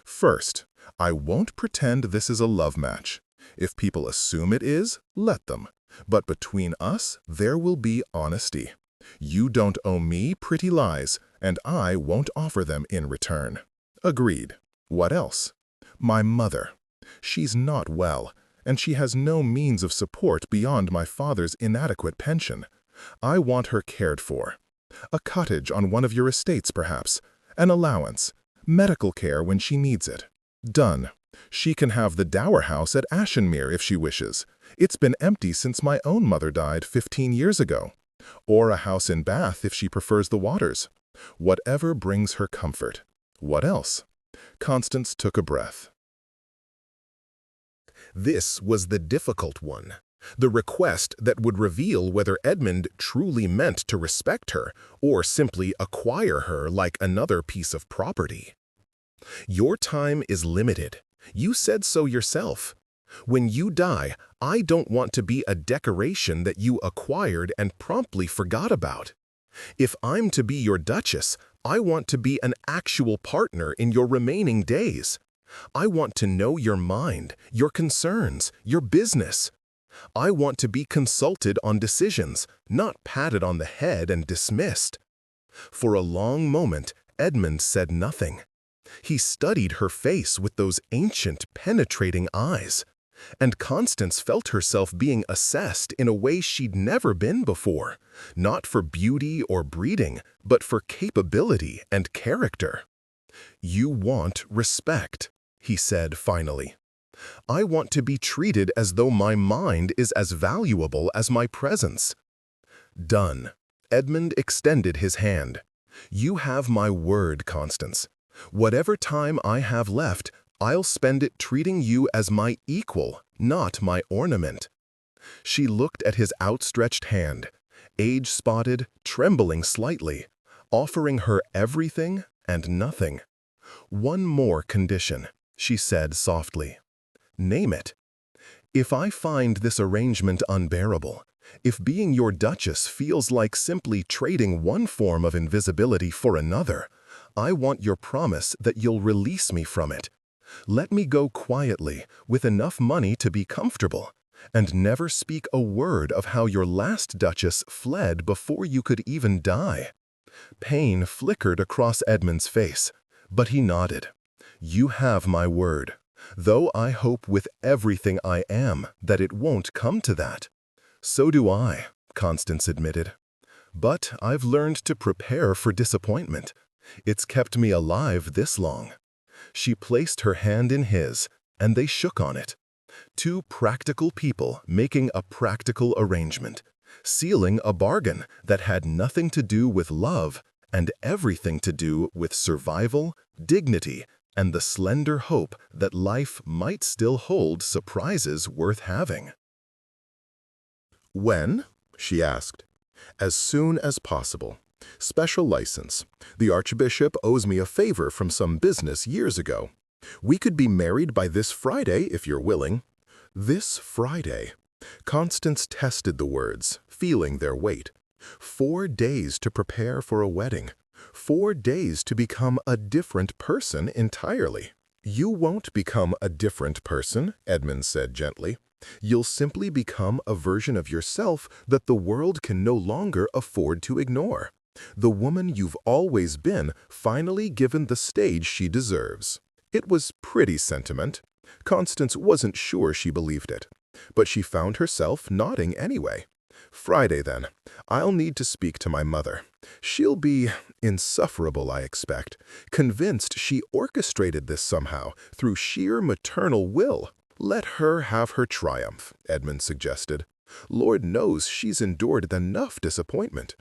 First, I won't pretend this is a love match. If people assume it is, let them. But between us, there will be honesty. You don't owe me pretty lies, and I won't offer them in return. Agreed. What else? My mother. She's not well, and she has no means of support beyond my father's inadequate pension. I want her cared for. A cottage on one of your estates, perhaps. An allowance. Medical care when she needs it. Done. She can have the dower house at Ashenmere if she wishes. It's been empty since my own mother died 15 years ago. Or a house in Bath if she prefers the waters. Whatever brings her comfort. What else? Constance took a breath. This was the difficult one. The request that would reveal whether Edmund truly meant to respect her or simply acquire her like another piece of property. Your time is limited. You said so yourself. When you die, I don't want to be a decoration that you acquired and promptly forgot about. If I'm to be your duchess, I want to be an actual partner in your remaining days. I want to know your mind, your concerns, your business. I want to be consulted on decisions, not patted on the head and dismissed. For a long moment, Edmund said nothing. He studied her face with those ancient, penetrating eyes. And Constance felt herself being assessed in a way she'd never been before, not for beauty or breeding, but for capability and character. You want respect, he said finally. I want to be treated as though my mind is as valuable as my presence. Done. Edmund extended his hand. You have my word, Constance. Whatever time I have left, I'll spend it treating you as my equal, not my ornament." She looked at his outstretched hand, age-spotted, trembling slightly, offering her everything and nothing. "One more condition," she said softly. "Name it. If I find this arrangement unbearable, if being your Duchess feels like simply trading one form of invisibility for another, I want your promise that you'll release me from it. Let me go quietly, with enough money to be comfortable, and never speak a word of how your last Duchess fled before you could even die." Pain flickered across Edmund's face, but he nodded. "You have my word, though I hope with everything I am that it won't come to that." "So do I," Constance admitted. "But I've learned to prepare for disappointment. It's kept me alive this long." She placed her hand in his, and they shook on it. Two practical people making a practical arrangement, sealing a bargain that had nothing to do with love and everything to do with survival, dignity, and the slender hope that life might still hold surprises worth having. "When?" she asked. "As soon as possible. Special license. The Archbishop owes me a favor from some business years ago. We could be married by this Friday if you're willing." This Friday. Constance tested the words, feeling their weight. 4 days to prepare for a wedding. 4 days to become a different person entirely. "You won't become a different person," Edmund said gently. "You'll simply become a version of yourself that the world can no longer afford to ignore. The woman you've always been, finally given the stage she deserves." It was pretty sentiment. Constance wasn't sure she believed it, but she found herself nodding anyway. "Friday, then. I'll need to speak to my mother. She'll be insufferable, I expect, convinced she orchestrated this somehow through sheer maternal will." "Let her have her triumph," Edmund suggested. "Lord knows she's endured enough disappointment.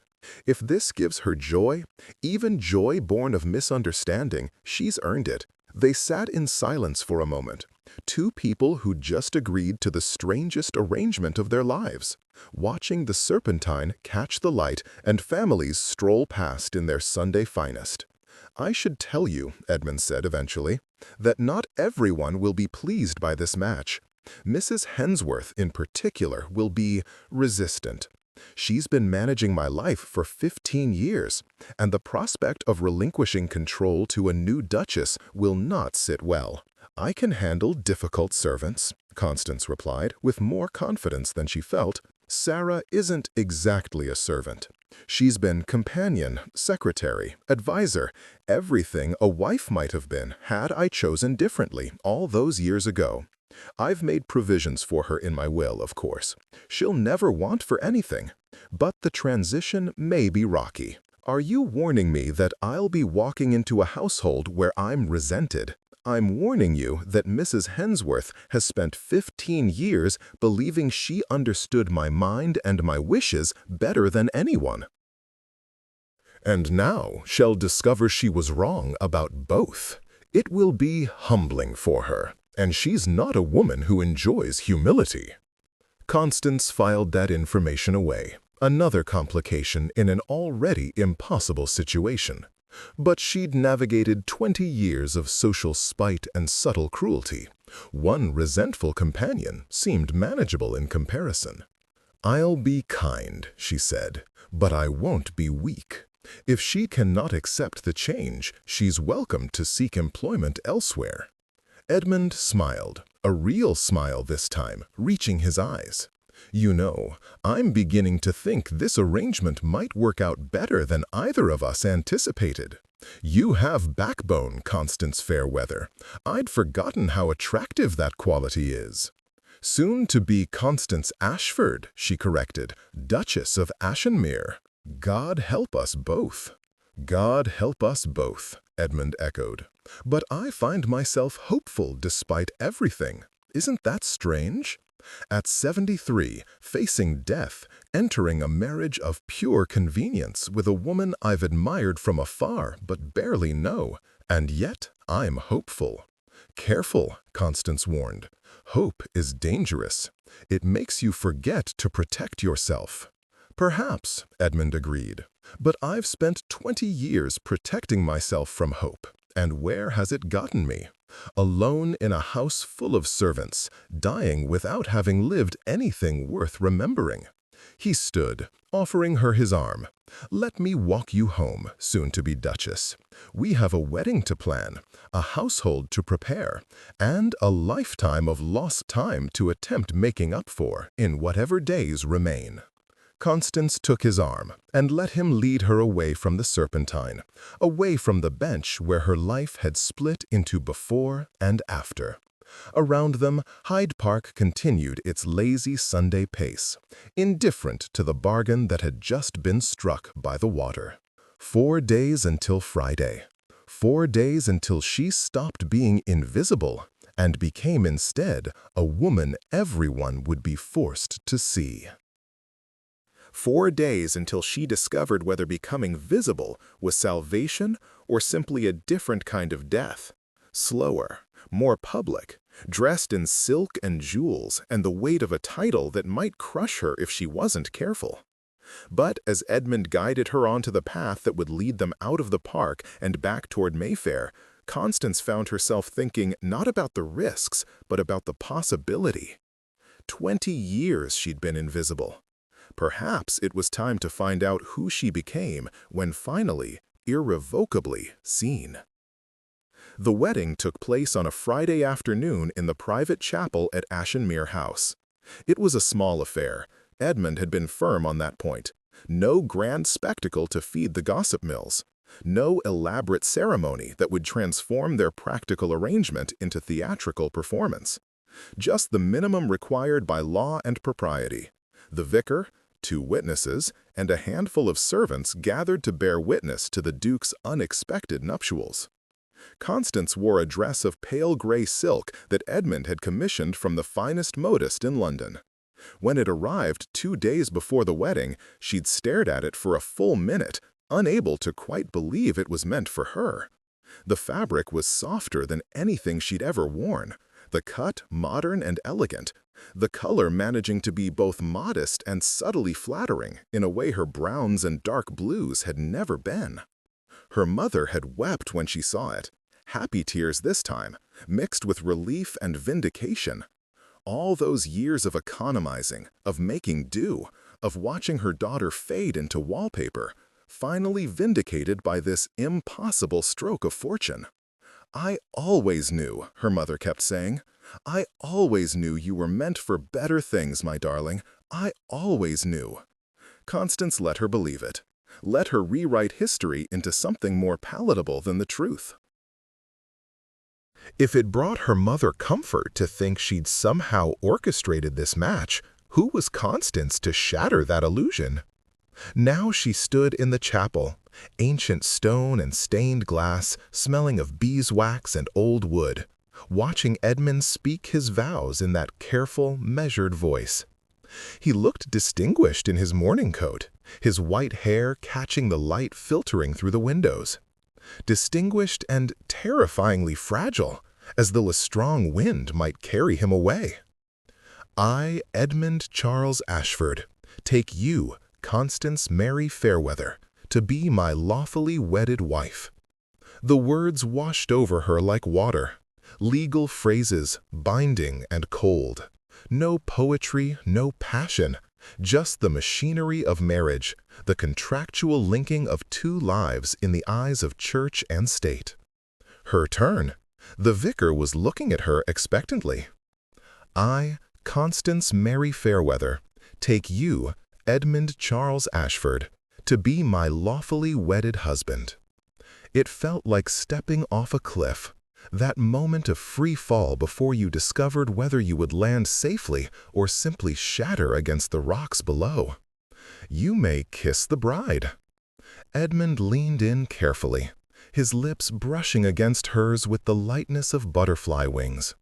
If this gives her joy, even joy born of misunderstanding, she's earned it." They sat in silence for a moment, two people who'd just agreed to the strangest arrangement of their lives, watching the Serpentine catch the light and families stroll past in their Sunday finest. "I should tell you," Edmund said eventually, "that not everyone will be pleased by this match. Mrs. Hensworth, in particular, will be resistant. She's been managing my life for 15 years, and the prospect of relinquishing control to a new duchess will not sit well." "I can handle difficult servants," Constance replied, with more confidence than she felt. "Sarah isn't exactly a servant. She's been companion, secretary, advisor, everything a wife might have been had I chosen differently all those years ago. I've made provisions for her in my will, of course. She'll never want for anything, but the transition may be rocky." "Are you warning me that I'll be walking into a household where I'm resented?" "I'm warning you that Mrs. Hensworth has spent 15 years believing she understood my mind and my wishes better than anyone, and now shall discover she was wrong about both. It will be humbling for her, and she's not a woman who enjoys humility." Constance filed that information away, another complication in an already impossible situation. But she'd navigated 20 years of social spite and subtle cruelty. One resentful companion seemed manageable in comparison. "I'll be kind," she said, "but I won't be weak. If she cannot accept the change, she's welcome to seek employment elsewhere." Edmund smiled, a real smile this time, reaching his eyes. "You know, I'm beginning to think this arrangement might work out better than either of us anticipated. You have backbone, Constance Fairweather. I'd forgotten how attractive that quality is." "Soon to be Constance Ashford," she corrected, "Duchess of Ashenmere. God help us both." "God help us both," Edmund echoed. "But I find myself hopeful despite everything. Isn't that strange? At 73, facing death, entering a marriage of pure convenience with a woman I've admired from afar but barely know, and yet I'm hopeful. Careful, Constance warned. Hope is dangerous. It makes you forget to protect yourself. Perhaps, Edmund agreed, but I've spent 20 years protecting myself from hope, and where has it gotten me? Alone in a house full of servants, dying without having lived anything worth remembering. He stood, offering her his arm. Let me walk you home, soon-to-be Duchess. We have a wedding to plan, a household to prepare, and a lifetime of lost time to attempt making up for in whatever days remain. Constance took his arm and let him lead her away from the Serpentine, away from the bench where her life had split into before and after. Around them, Hyde Park continued its lazy Sunday pace, indifferent to the bargain that had just been struck by the water. 4 days until Friday. 4 days until she stopped being invisible and became instead a woman everyone would be forced to see. 4 days until she discovered whether becoming visible was salvation or simply a different kind of death. Slower, more public, dressed in silk and jewels and the weight of a title that might crush her if she wasn't careful. But as Edmund guided her onto the path that would lead them out of the park and back toward Mayfair, Constance found herself thinking not about the risks, but about the possibility. 20 years she'd been invisible. Perhaps it was time to find out who she became when finally, irrevocably, seen. The wedding took place on a Friday afternoon in the private chapel at Ashenmere House. It was a small affair. Edmund had been firm on that point. No grand spectacle to feed the gossip mills. No elaborate ceremony that would transform their practical arrangement into theatrical performance. Just the minimum required by law and propriety. The vicar, 2 witnesses, and a handful of servants gathered to bear witness to the Duke's unexpected nuptials. Constance wore a dress of pale gray silk that Edmund had commissioned from the finest modist in London. When it arrived 2 days before the wedding, she'd stared at it for a full minute, unable to quite believe it was meant for her. The fabric was softer than anything she'd ever worn, the cut modern and elegant, the color managing to be both modest and subtly flattering in a way her browns and dark blues had never been. Her mother had wept when she saw it, happy tears this time, mixed with relief and vindication. All those years of economizing, of making do, of watching her daughter fade into wallpaper, finally vindicated by this impossible stroke of fortune. "I always knew," her mother kept saying. "I always knew you were meant for better things, my darling. I always knew." Constance let her believe it. Let her rewrite history into something more palatable than the truth. If it brought her mother comfort to think she'd somehow orchestrated this match, who was Constance to shatter that illusion? Now she stood in the chapel, ancient stone and stained glass, smelling of beeswax and old wood, watching Edmund speak his vows in that careful, measured voice. He looked distinguished in his mourning coat, his white hair catching the light filtering through the windows. Distinguished and terrifyingly fragile, as though a strong wind might carry him away. "I, Edmund Charles Ashford, take you, Constance Mary Fairweather, to be my lawfully wedded wife." The words washed over her like water, legal phrases, binding and cold. No poetry, no passion, just the machinery of marriage, the contractual linking of 2 lives in the eyes of church and state. Her turn. The vicar was looking at her expectantly. "I, Constance Mary Fairweather, take you, Edmund Charles Ashford, to be my lawfully wedded husband." It felt like stepping off a cliff, that moment of free fall before you discovered whether you would land safely or simply shatter against the rocks below. "You may kiss the bride." Edmund leaned in carefully, his lips brushing against hers with the lightness of butterfly wings.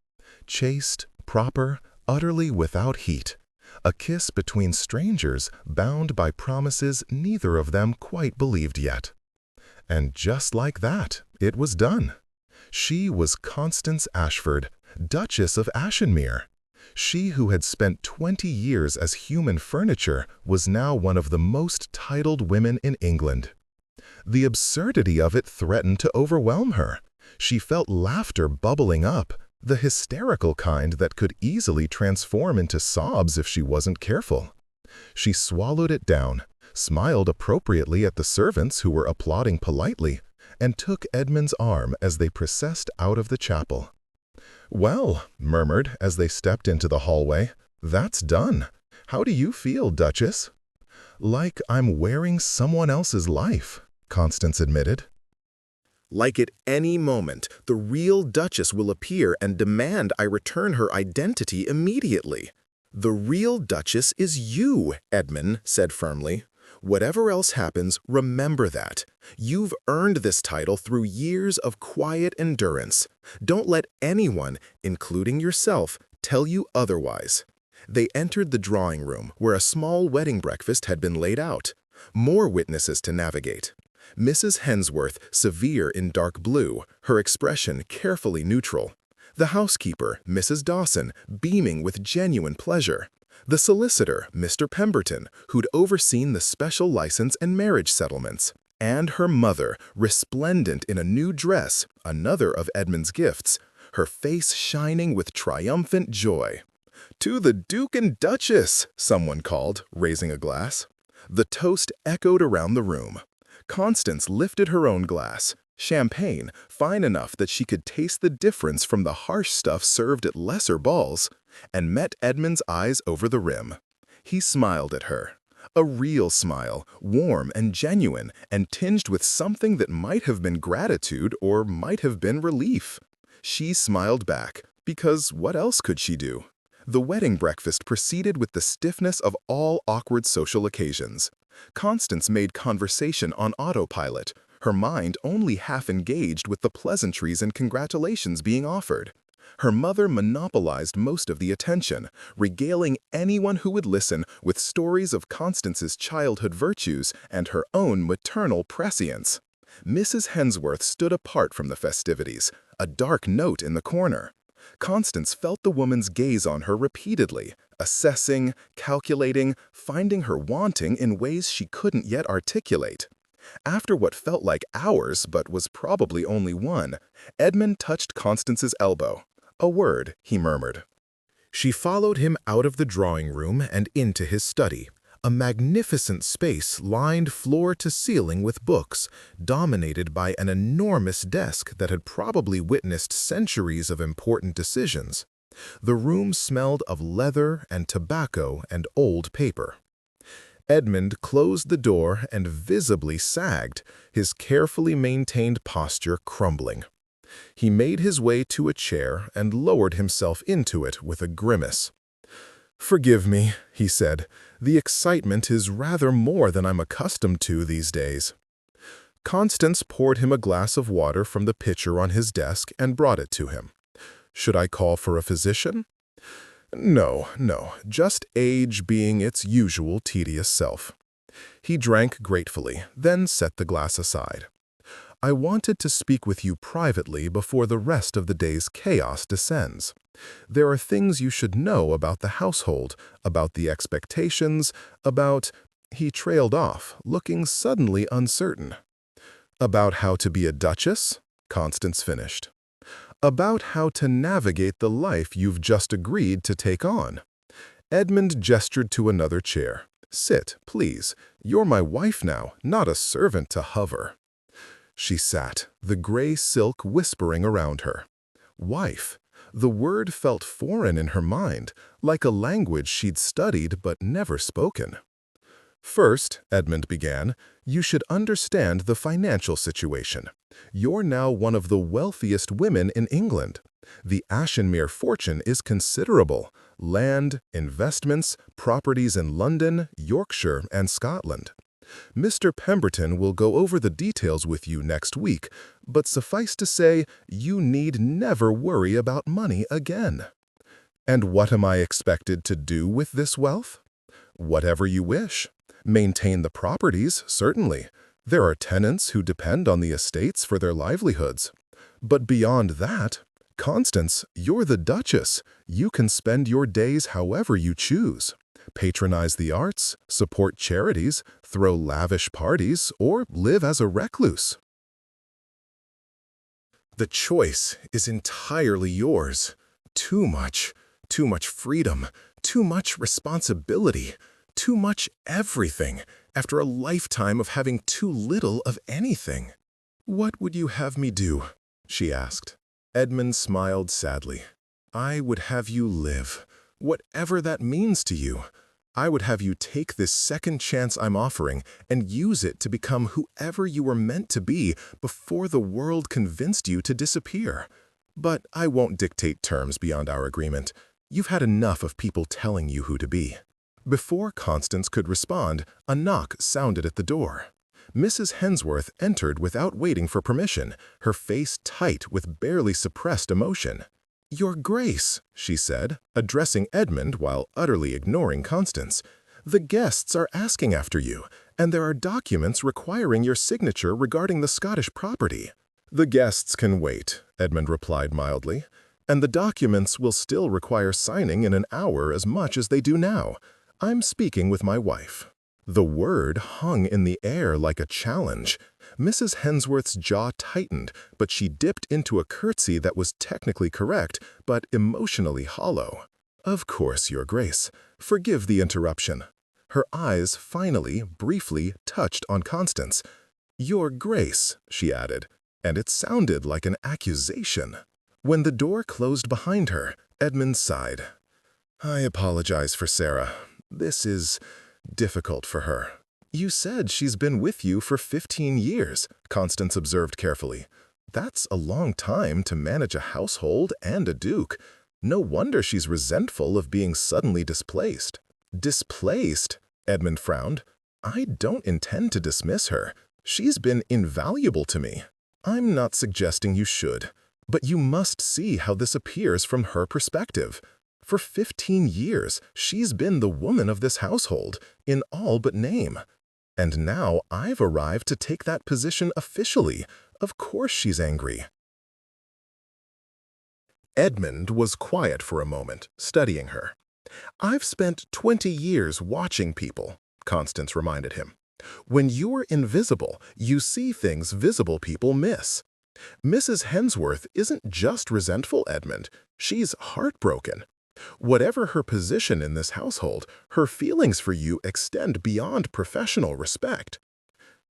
Chaste, proper, utterly without heat. A kiss between strangers bound by promises neither of them quite believed yet. And just like that, it was done. She was Constance Ashford, Duchess of Ashenmere. She who had spent 20 years as human furniture was now one of the most titled women in England. The absurdity of it threatened to overwhelm her. She felt laughter bubbling up, the hysterical kind that could easily transform into sobs if she wasn't careful. She swallowed it down, smiled appropriately at the servants who were applauding politely, and took Edmund's arm as they processed out of the chapel. "Well," murmured as they stepped into the hallway, "that's done. How do you feel, Duchess?" "Like I'm wearing someone else's life," Constance admitted. "Like at any moment, the real Duchess will appear and demand I return her identity immediately." "The real Duchess is you," Edmund said firmly. "Whatever else happens, remember that. You've earned this title through years of quiet endurance. Don't let anyone, including yourself, tell you otherwise." They entered the drawing room, where a small wedding breakfast had been laid out. More witnesses to navigate. Mrs. Hensworth, severe in dark blue, her expression carefully neutral. The housekeeper, Mrs. Dawson, beaming with genuine pleasure. The solicitor, Mr. Pemberton, who'd overseen the special license and marriage settlements. And her mother, resplendent in a new dress, another of Edmund's gifts, her face shining with triumphant joy. "To the Duke and Duchess," someone called, raising a glass. The toast echoed around the room. Constance lifted her own glass, champagne, fine enough that she could taste the difference from the harsh stuff served at lesser balls, and met Edmund's eyes over the rim. He smiled at her. A real smile, warm and genuine, and tinged with something that might have been gratitude or might have been relief. She smiled back, because what else could she do? The wedding breakfast proceeded with the stiffness of all awkward social occasions. Constance made conversation on autopilot, her mind only half engaged with the pleasantries and congratulations being offered. Her mother monopolized most of the attention, regaling anyone who would listen with stories of Constance's childhood virtues and her own maternal prescience. Mrs. Hensworth stood apart from the festivities, a dark note in the corner. Constance felt the woman's gaze on her repeatedly, assessing, calculating, finding her wanting in ways she couldn't yet articulate. After what felt like hours but was probably only one, Edmund touched Constance's elbow. "A word," he murmured. She followed him out of the drawing room and into his study, a magnificent space lined floor to ceiling with books, dominated by an enormous desk that had probably witnessed centuries of important decisions. The room smelled of leather and tobacco and old paper. Edmund closed the door and visibly sagged, his carefully maintained posture crumbling. He made his way to a chair and lowered himself into it with a grimace. "Forgive me," he said. "The excitement is rather more than I'm accustomed to these days." Constance poured him a glass of water from the pitcher on his desk and brought it to him. "Should I call for a physician?" No, just age being its usual tedious self." He drank gratefully, then set the glass aside. "I wanted to speak with you privately before the rest of the day's chaos descends. There are things you should know about the household, about the expectations, about—" He trailed off, looking suddenly uncertain. "About how to be a duchess?" Constance finished. "About how to navigate the life you've just agreed to take on." Edmund gestured to another chair. "Sit, please. You're my wife now, not a servant to hover." She sat, the gray silk whispering around her. Wife. The word felt foreign in her mind, like a language she'd studied but never spoken. "First," Edmund began, "you should understand the financial situation. You're now one of the wealthiest women in England. The Ashenmere fortune is considerable: land, investments, properties in London, Yorkshire, and Scotland. Mr. Pemberton will go over the details with you next week, but suffice to say, you need never worry about money again." And what am I expected to do with this wealth? Whatever you wish. Maintain the properties, certainly. There are tenants who depend on the estates for their livelihoods. But beyond that, Constance, you're the Duchess. You can spend your days however you choose. Patronize the arts, support charities, throw lavish parties, or live as a recluse. The choice is entirely yours. Too much freedom, too much responsibility, too much everything, after a lifetime of having too little of anything. "What would you have me do?" she asked. Edmund smiled sadly. "I would have you live, whatever that means to you. I would have you take this second chance I'm offering and use it to become whoever you were meant to be before the world convinced you to disappear. But I won't dictate terms beyond our agreement. You've had enough of people telling you who to be." Before Constance could respond, a knock sounded at the door. Mrs. Hensworth entered without waiting for permission, her face tight with barely suppressed emotion. "Your Grace," she said, addressing Edmund while utterly ignoring Constance, "the guests are asking after you, and there are documents requiring your signature regarding the Scottish property." "The guests can wait," Edmund replied mildly, "and the documents will still require signing in an hour as much as they do now. I'm speaking with my wife." The word hung in the air like a challenge. Mrs. Hensworth's jaw tightened, but she dipped into a curtsy that was technically correct, but emotionally hollow. "Of course, Your Grace. Forgive the interruption." Her eyes finally, briefly, touched on Constance. "Your Grace," she added, and it sounded like an accusation. When the door closed behind her, Edmund sighed. "I apologize for Sarah. This is difficult for her." "You said she's been with you for 15 years, Constance observed carefully. "That's a long time to manage a household and a duke. No wonder she's resentful of being suddenly displaced." "Displaced?" Edmund frowned. "I don't intend to dismiss her. She's been invaluable to me." "I'm not suggesting you should, but you must see how this appears from her perspective. For 15 years, she's been the woman of this household, in all but name. And now I've arrived to take that position officially. Of course she's angry." Edmund was quiet for a moment, studying her. "I've spent 20 years watching people," Constance reminded him. "When you're invisible, you see things visible people miss. Mrs. Hensworth isn't just resentful, Edmund. She's heartbroken. Whatever her position in this household, her feelings for you extend beyond professional respect."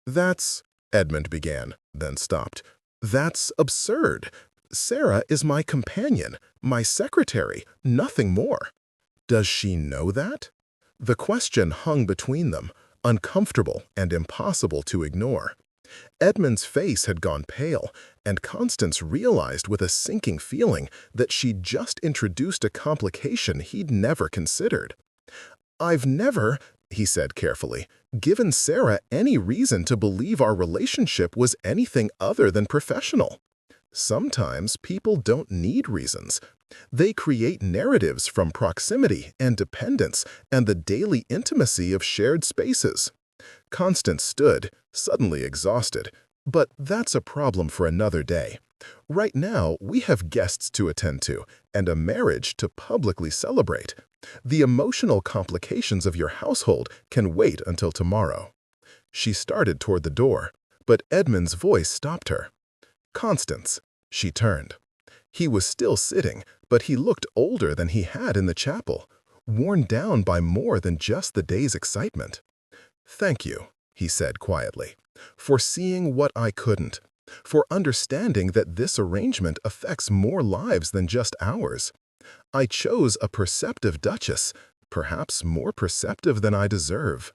"That's," Edmund began, then stopped. "That's absurd. Sarah is my companion, my secretary, nothing more." "Does she know that?" The question hung between them, uncomfortable and impossible to ignore. Edmund's face had gone pale, and Constance realized with a sinking feeling that she'd just introduced a complication he'd never considered. "I've never," he said carefully, "given Sarah any reason to believe our relationship was anything other than professional." Sometimes people don't need reasons. They create narratives from proximity and dependence and the daily intimacy of shared spaces. Constance stood, suddenly exhausted. "But that's a problem for another day. Right now, we have guests to attend to and a marriage to publicly celebrate. The emotional complications of your household can wait until tomorrow." She started toward the door, but Edmund's voice stopped her. "Constance." She turned. He was still sitting, but he looked older than he had in the chapel, worn down by more than just the day's excitement. "Thank you," he said quietly, "for seeing what I couldn't, for understanding that this arrangement affects more lives than just ours. I chose a perceptive duchess, perhaps more perceptive than I deserve."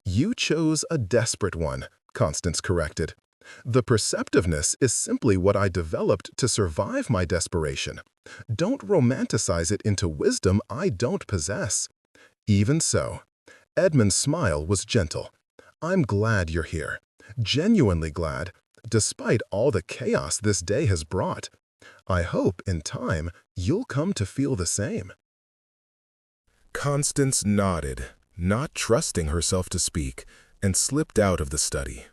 "You chose a desperate one," Constance corrected. "The perceptiveness is simply what I developed to survive my desperation. Don't romanticize it into wisdom I don't possess." "Even so." Edmund's smile was gentle. "I'm glad you're here. Genuinely glad, despite all the chaos this day has brought. I hope, in time, you'll come to feel the same." Constance nodded, not trusting herself to speak, and slipped out of the study.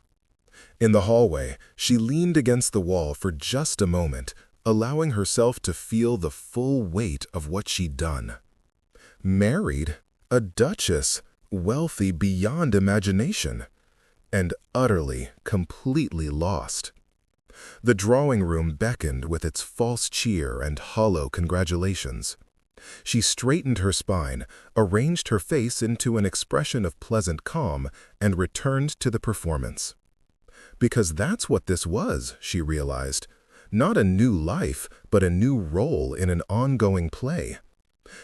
In the hallway, she leaned against the wall for just a moment, allowing herself to feel the full weight of what she'd done. Married, a duchess, wealthy beyond imagination, and utterly, completely lost. The drawing room beckoned with its false cheer and hollow congratulations. She straightened her spine, arranged her face into an expression of pleasant calm, and returned to the performance. Because that's what this was, she realized. Not a new life, but a new role in an ongoing play.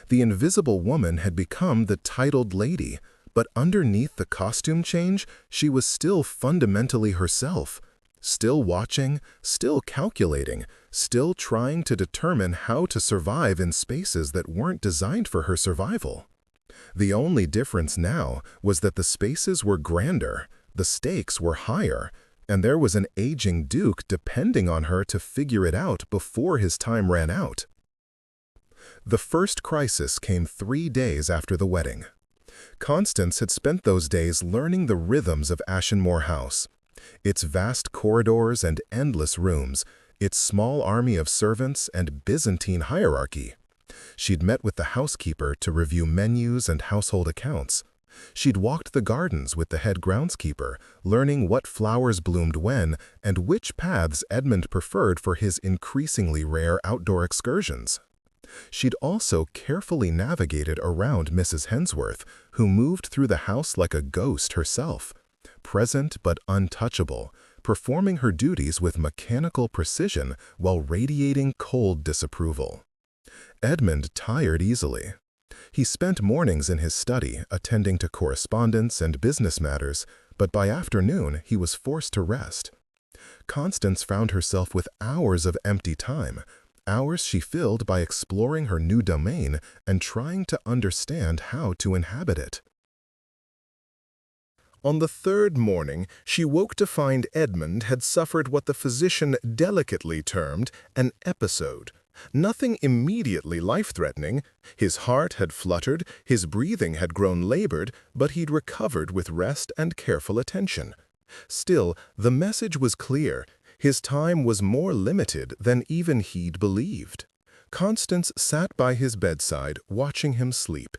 The Invisible Woman had become the titled lady, but underneath the costume change, she was still fundamentally herself. Still watching, still calculating, still trying to determine how to survive in spaces that weren't designed for her survival. The only difference now was that the spaces were grander, the stakes were higher, and there was an aging duke depending on her to figure it out before his time ran out. The first crisis came 3 days after the wedding. Constance had spent those days learning the rhythms of Ashenmore House. Its vast corridors and endless rooms, its small army of servants and Byzantine hierarchy. She'd met with the housekeeper to review menus and household accounts. She'd walked the gardens with the head groundskeeper, learning what flowers bloomed when and which paths Edmund preferred for his increasingly rare outdoor excursions. She'd also carefully navigated around Mrs. Hensworth, who moved through the house like a ghost herself, present but untouchable, performing her duties with mechanical precision while radiating cold disapproval. Edmund tired easily. He spent mornings in his study attending to correspondence and business matters, but by afternoon he was forced to rest. Constance found herself with hours of empty time, hours she filled by exploring her new domain and trying to understand how to inhabit it. On the third morning, she woke to find Edmund had suffered what the physician delicately termed an episode. Nothing immediately life-threatening. His heart had fluttered, his breathing had grown labored, but he'd recovered with rest and careful attention. Still, the message was clear. His time was more limited than even he'd believed. Constance sat by his bedside, watching him sleep.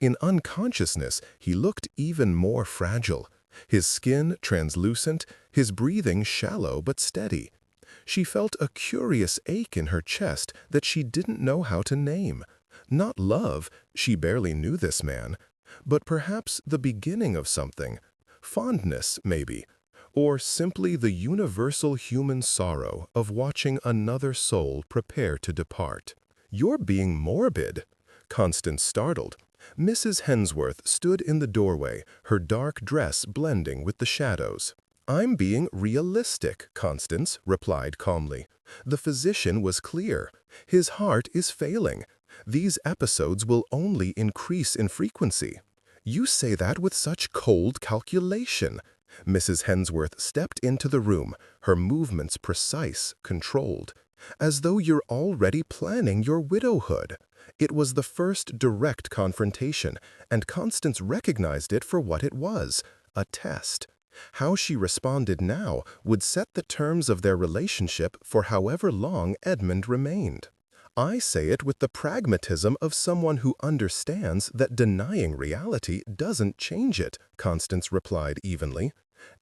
In unconsciousness, he looked even more fragile. His skin translucent, his breathing shallow but steady. She felt a curious ache in her chest that she didn't know how to name. Not love, she barely knew this man, but perhaps the beginning of something. Fondness, maybe. Or simply the universal human sorrow of watching another soul prepare to depart. "You're being morbid." Constance startled. Mrs. Hensworth stood in the doorway, her dark dress blending with the shadows. "I'm being realistic," Constance replied calmly. The physician was clear. His heart is failing. These episodes will only increase in frequency. "You say that with such cold calculation." Mrs. Hensworth stepped into the room, her movements precise, controlled. "As though you're already planning your widowhood." It was the first direct confrontation, and Constance recognized it for what it was, a test. How she responded now would set the terms of their relationship for however long Edmund remained. "I say it with the pragmatism of someone who understands that denying reality doesn't change it," Constance replied evenly.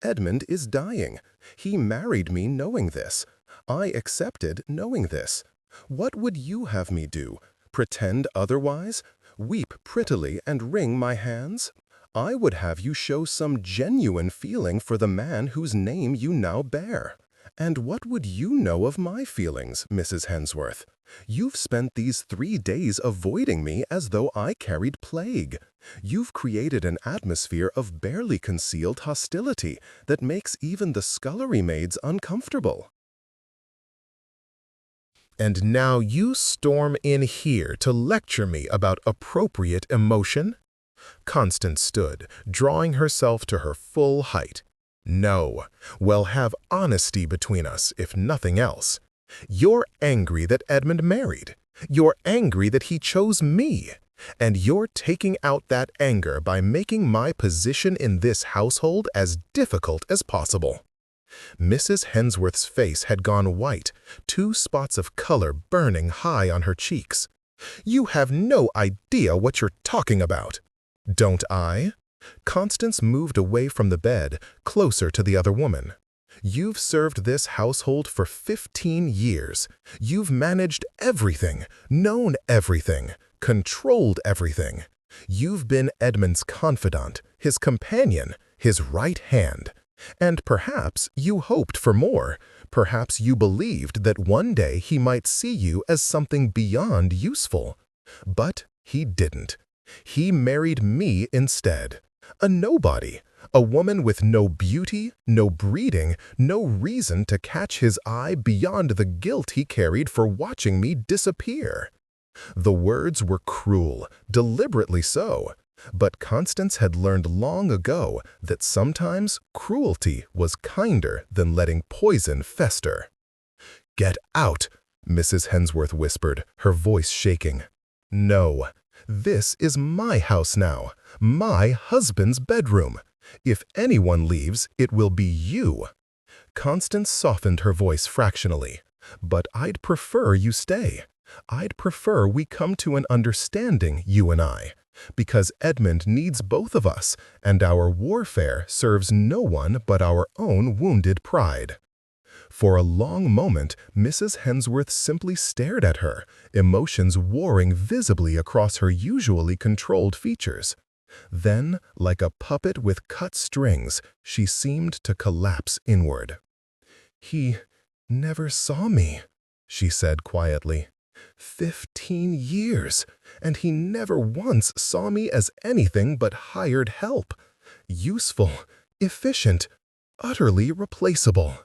"Edmund is dying. He married me knowing this. I accepted knowing this. What would you have me do? Pretend otherwise? Weep prettily and wring my hands? I would have you show some genuine feeling for the man whose name you now bear. And what would you know of my feelings, Mrs. Hensworth? You've spent these 3 days avoiding me as though I carried plague. You've created an atmosphere of barely concealed hostility that makes even the scullery maids uncomfortable. And now you storm in here to lecture me about appropriate emotion?" Constance stood, drawing herself to her full height. "No, we'll have honesty between us, if nothing else. You're angry that Edmund married. You're angry that he chose me. And you're taking out that anger by making my position in this household as difficult as possible." Mrs. Hensworth's face had gone white, 2 spots of color burning high on her cheeks. "You have no idea what you're talking about." "Don't I?" Constance moved away from the bed, closer to the other woman. "You've served this household for 15 years. You've managed everything, known everything, controlled everything. You've been Edmund's confidant, his companion, his right hand. And perhaps you hoped for more. Perhaps you believed that one day he might see you as something beyond useful. But he didn't. He married me instead. A nobody. A woman with no beauty, no breeding, no reason to catch his eye beyond the guilt he carried for watching me disappear." The words were cruel, deliberately so. But Constance had learned long ago that sometimes cruelty was kinder than letting poison fester. "Get out," Mrs. Hensworth whispered, her voice shaking. "No. This is my house now, my husband's bedroom. If anyone leaves, it will be you." Constance softened her voice fractionally. "But I'd prefer you stay. I'd prefer we come to an understanding, you and I. Because Edmund needs both of us, and our warfare serves no one but our own wounded pride." For a long moment, Mrs. Hensworth simply stared at her, emotions warring visibly across her usually controlled features. Then, like a puppet with cut strings, she seemed to collapse inward. "He never saw me," she said quietly. 15 years, and he never once saw me as anything but hired help. Useful, efficient, utterly replaceable.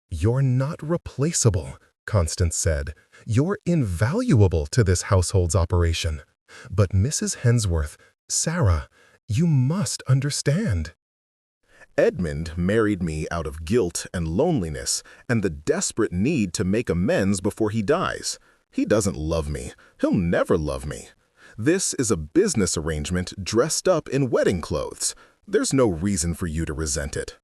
"You're not replaceable," Constance said. "You're invaluable to this household's operation. But Mrs. Hensworth, Sarah, you must understand. Edmund married me out of guilt and loneliness and the desperate need to make amends before he dies. He doesn't love me. He'll never love me. This is a business arrangement dressed up in wedding clothes. There's no reason for you to resent it.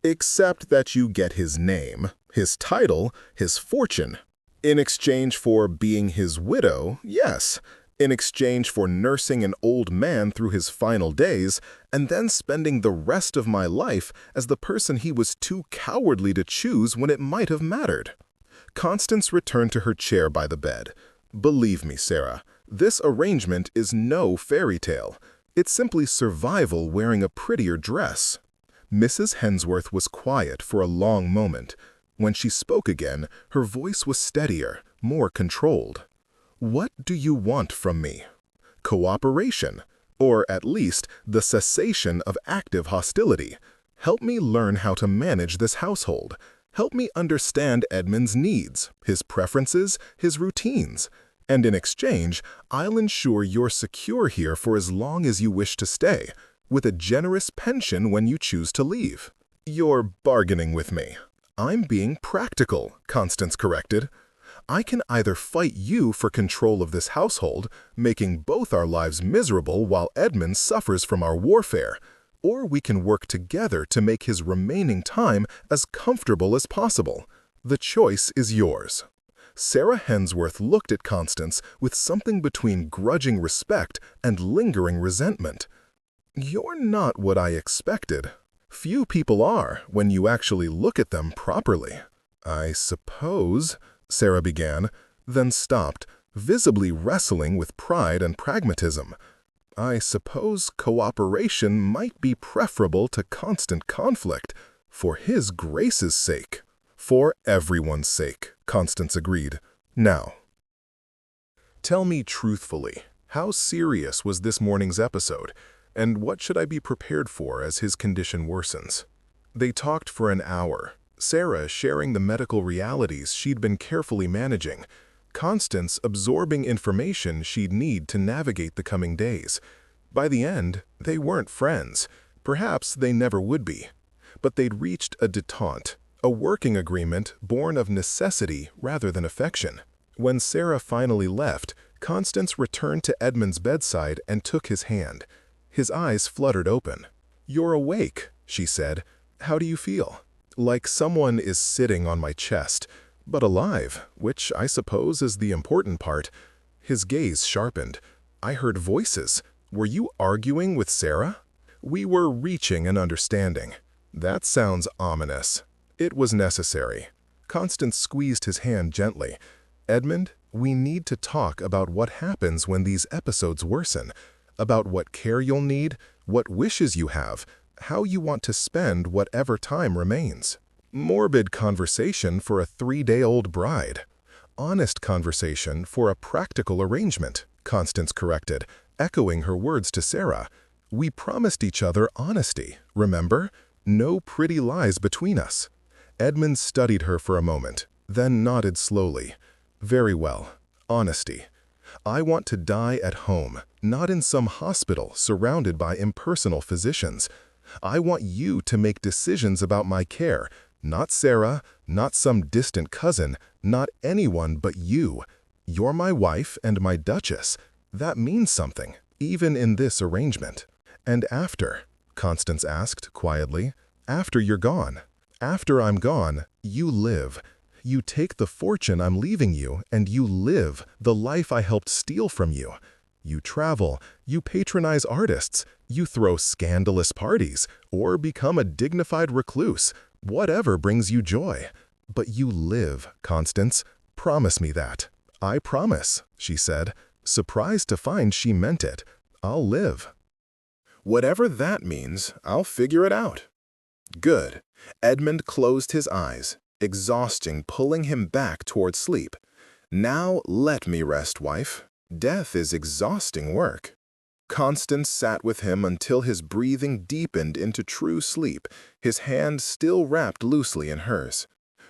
Except that you get his name, his title, his fortune. In exchange for being his widow, yes. In exchange for nursing an old man through his final days, and then spending the rest of my life as the person he was too cowardly to choose when it might have mattered." Constance returned to her chair by the bed. "Believe me, Sarah, this arrangement is no fairy tale. It's simply survival wearing a prettier dress." Mrs. Hensworth was quiet for a long moment. When she spoke again, her voice was steadier, more controlled. "What do you want from me? Cooperation, or at least the cessation of active hostility. Help me learn how to manage this household. Help me understand Edmund's needs, his preferences, his routines. And in exchange, I'll ensure you're secure here for as long as you wish to stay, with a generous pension when you choose to leave." "You're bargaining with me." "I'm being practical," Constance corrected. "I can either fight you for control of this household, making both our lives miserable while Edmund suffers from our warfare, or we can work together to make his remaining time as comfortable as possible. The choice is yours." Sarah Hensworth looked at Constance with something between grudging respect and lingering resentment. "You're not what I expected. Few people are when you actually look at them properly." "I suppose," Sarah began, then stopped, visibly wrestling with pride and pragmatism. "I suppose cooperation might be preferable to constant conflict, for His Grace's sake." "For everyone's sake," Constance agreed. "Now, tell me truthfully, how serious was this morning's episode, and what should I be prepared for as his condition worsens?" They talked for an hour, Sarah sharing the medical realities she'd been carefully managing, Constance absorbing information she'd need to navigate the coming days. By the end, they weren't friends. Perhaps they never would be. But they'd reached a détente, a working agreement born of necessity rather than affection. When Sarah finally left, Constance returned to Edmund's bedside and took his hand. His eyes fluttered open. "You're awake," she said. "How do you feel?" "Like someone is sitting on my chest, but alive, which I suppose is the important part." His gaze sharpened. "I heard voices. Were you arguing with Sarah?" "We were reaching an understanding." "That sounds ominous." "It was necessary." Constance squeezed his hand gently. "Edmund, we need to talk about what happens when these episodes worsen, about what care you'll need, what wishes you have, how you want to spend whatever time remains." Morbid conversation for a 3-day-old bride. "Honest conversation for a practical arrangement," Constance corrected, echoing her words to Sarah. "We promised each other honesty, remember? No pretty lies between us." Edmund studied her for a moment, then nodded slowly. "Very well. Honesty. I want to die at home, not in some hospital surrounded by impersonal physicians. I want you to make decisions about my care, not Sarah, not some distant cousin, not anyone but you. You're my wife and my Duchess. That means something, even in this arrangement." "And after?" Constance asked quietly. "After you're gone. After I'm gone, you live. You take the fortune I'm leaving you, and you live the life I helped steal from you. You travel, you patronize artists, you throw scandalous parties, or become a dignified recluse, whatever brings you joy. But you live, Constance. Promise me that." "I promise," she said, surprised to find she meant it. "I'll live." "Whatever that means, I'll figure it out." "Good." Edmund closed his eyes, exhaustion pulling him back toward sleep. "Now let me rest, wife. Death is exhausting work." Constance sat with him until his breathing deepened into true sleep, his hand still wrapped loosely in hers.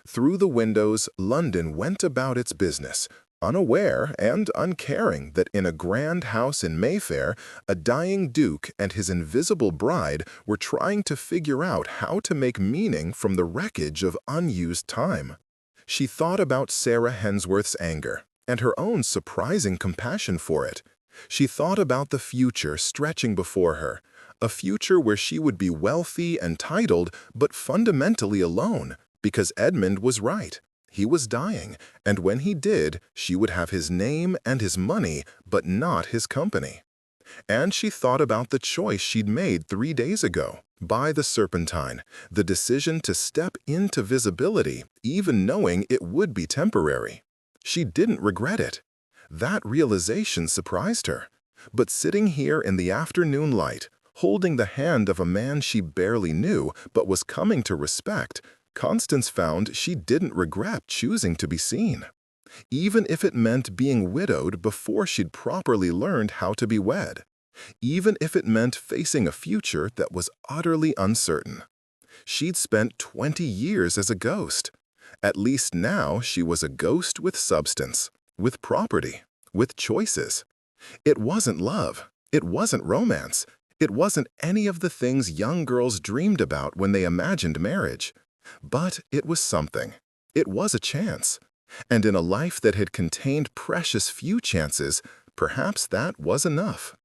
Through the windows, London went about its business, unaware and uncaring that in a grand house in Mayfair, a dying duke and his invisible bride were trying to figure out how to make meaning from the wreckage of unused time. She thought about Sarah Hensworth's anger and her own surprising compassion for it. She thought about the future stretching before her, a future where she would be wealthy and titled, but fundamentally alone, because Edmund was right. He was dying, and when he did, she would have his name and his money, but not his company. And she thought about the choice she'd made 3 days ago, buy the Serpentine, the decision to step into visibility, even knowing it would be temporary. She didn't regret it. That realization surprised her. But sitting here in the afternoon light, holding the hand of a man she barely knew but was coming to respect, Constance found she didn't regret choosing to be seen, even if it meant being widowed before she'd properly learned how to be wed, even if it meant facing a future that was utterly uncertain. She'd spent 20 years as a ghost. At least now she was a ghost with substance, with property, with choices. It wasn't love. It wasn't romance. It wasn't any of the things young girls dreamed about when they imagined marriage. But it was something. It was a chance. And in a life that had contained precious few chances, perhaps that was enough.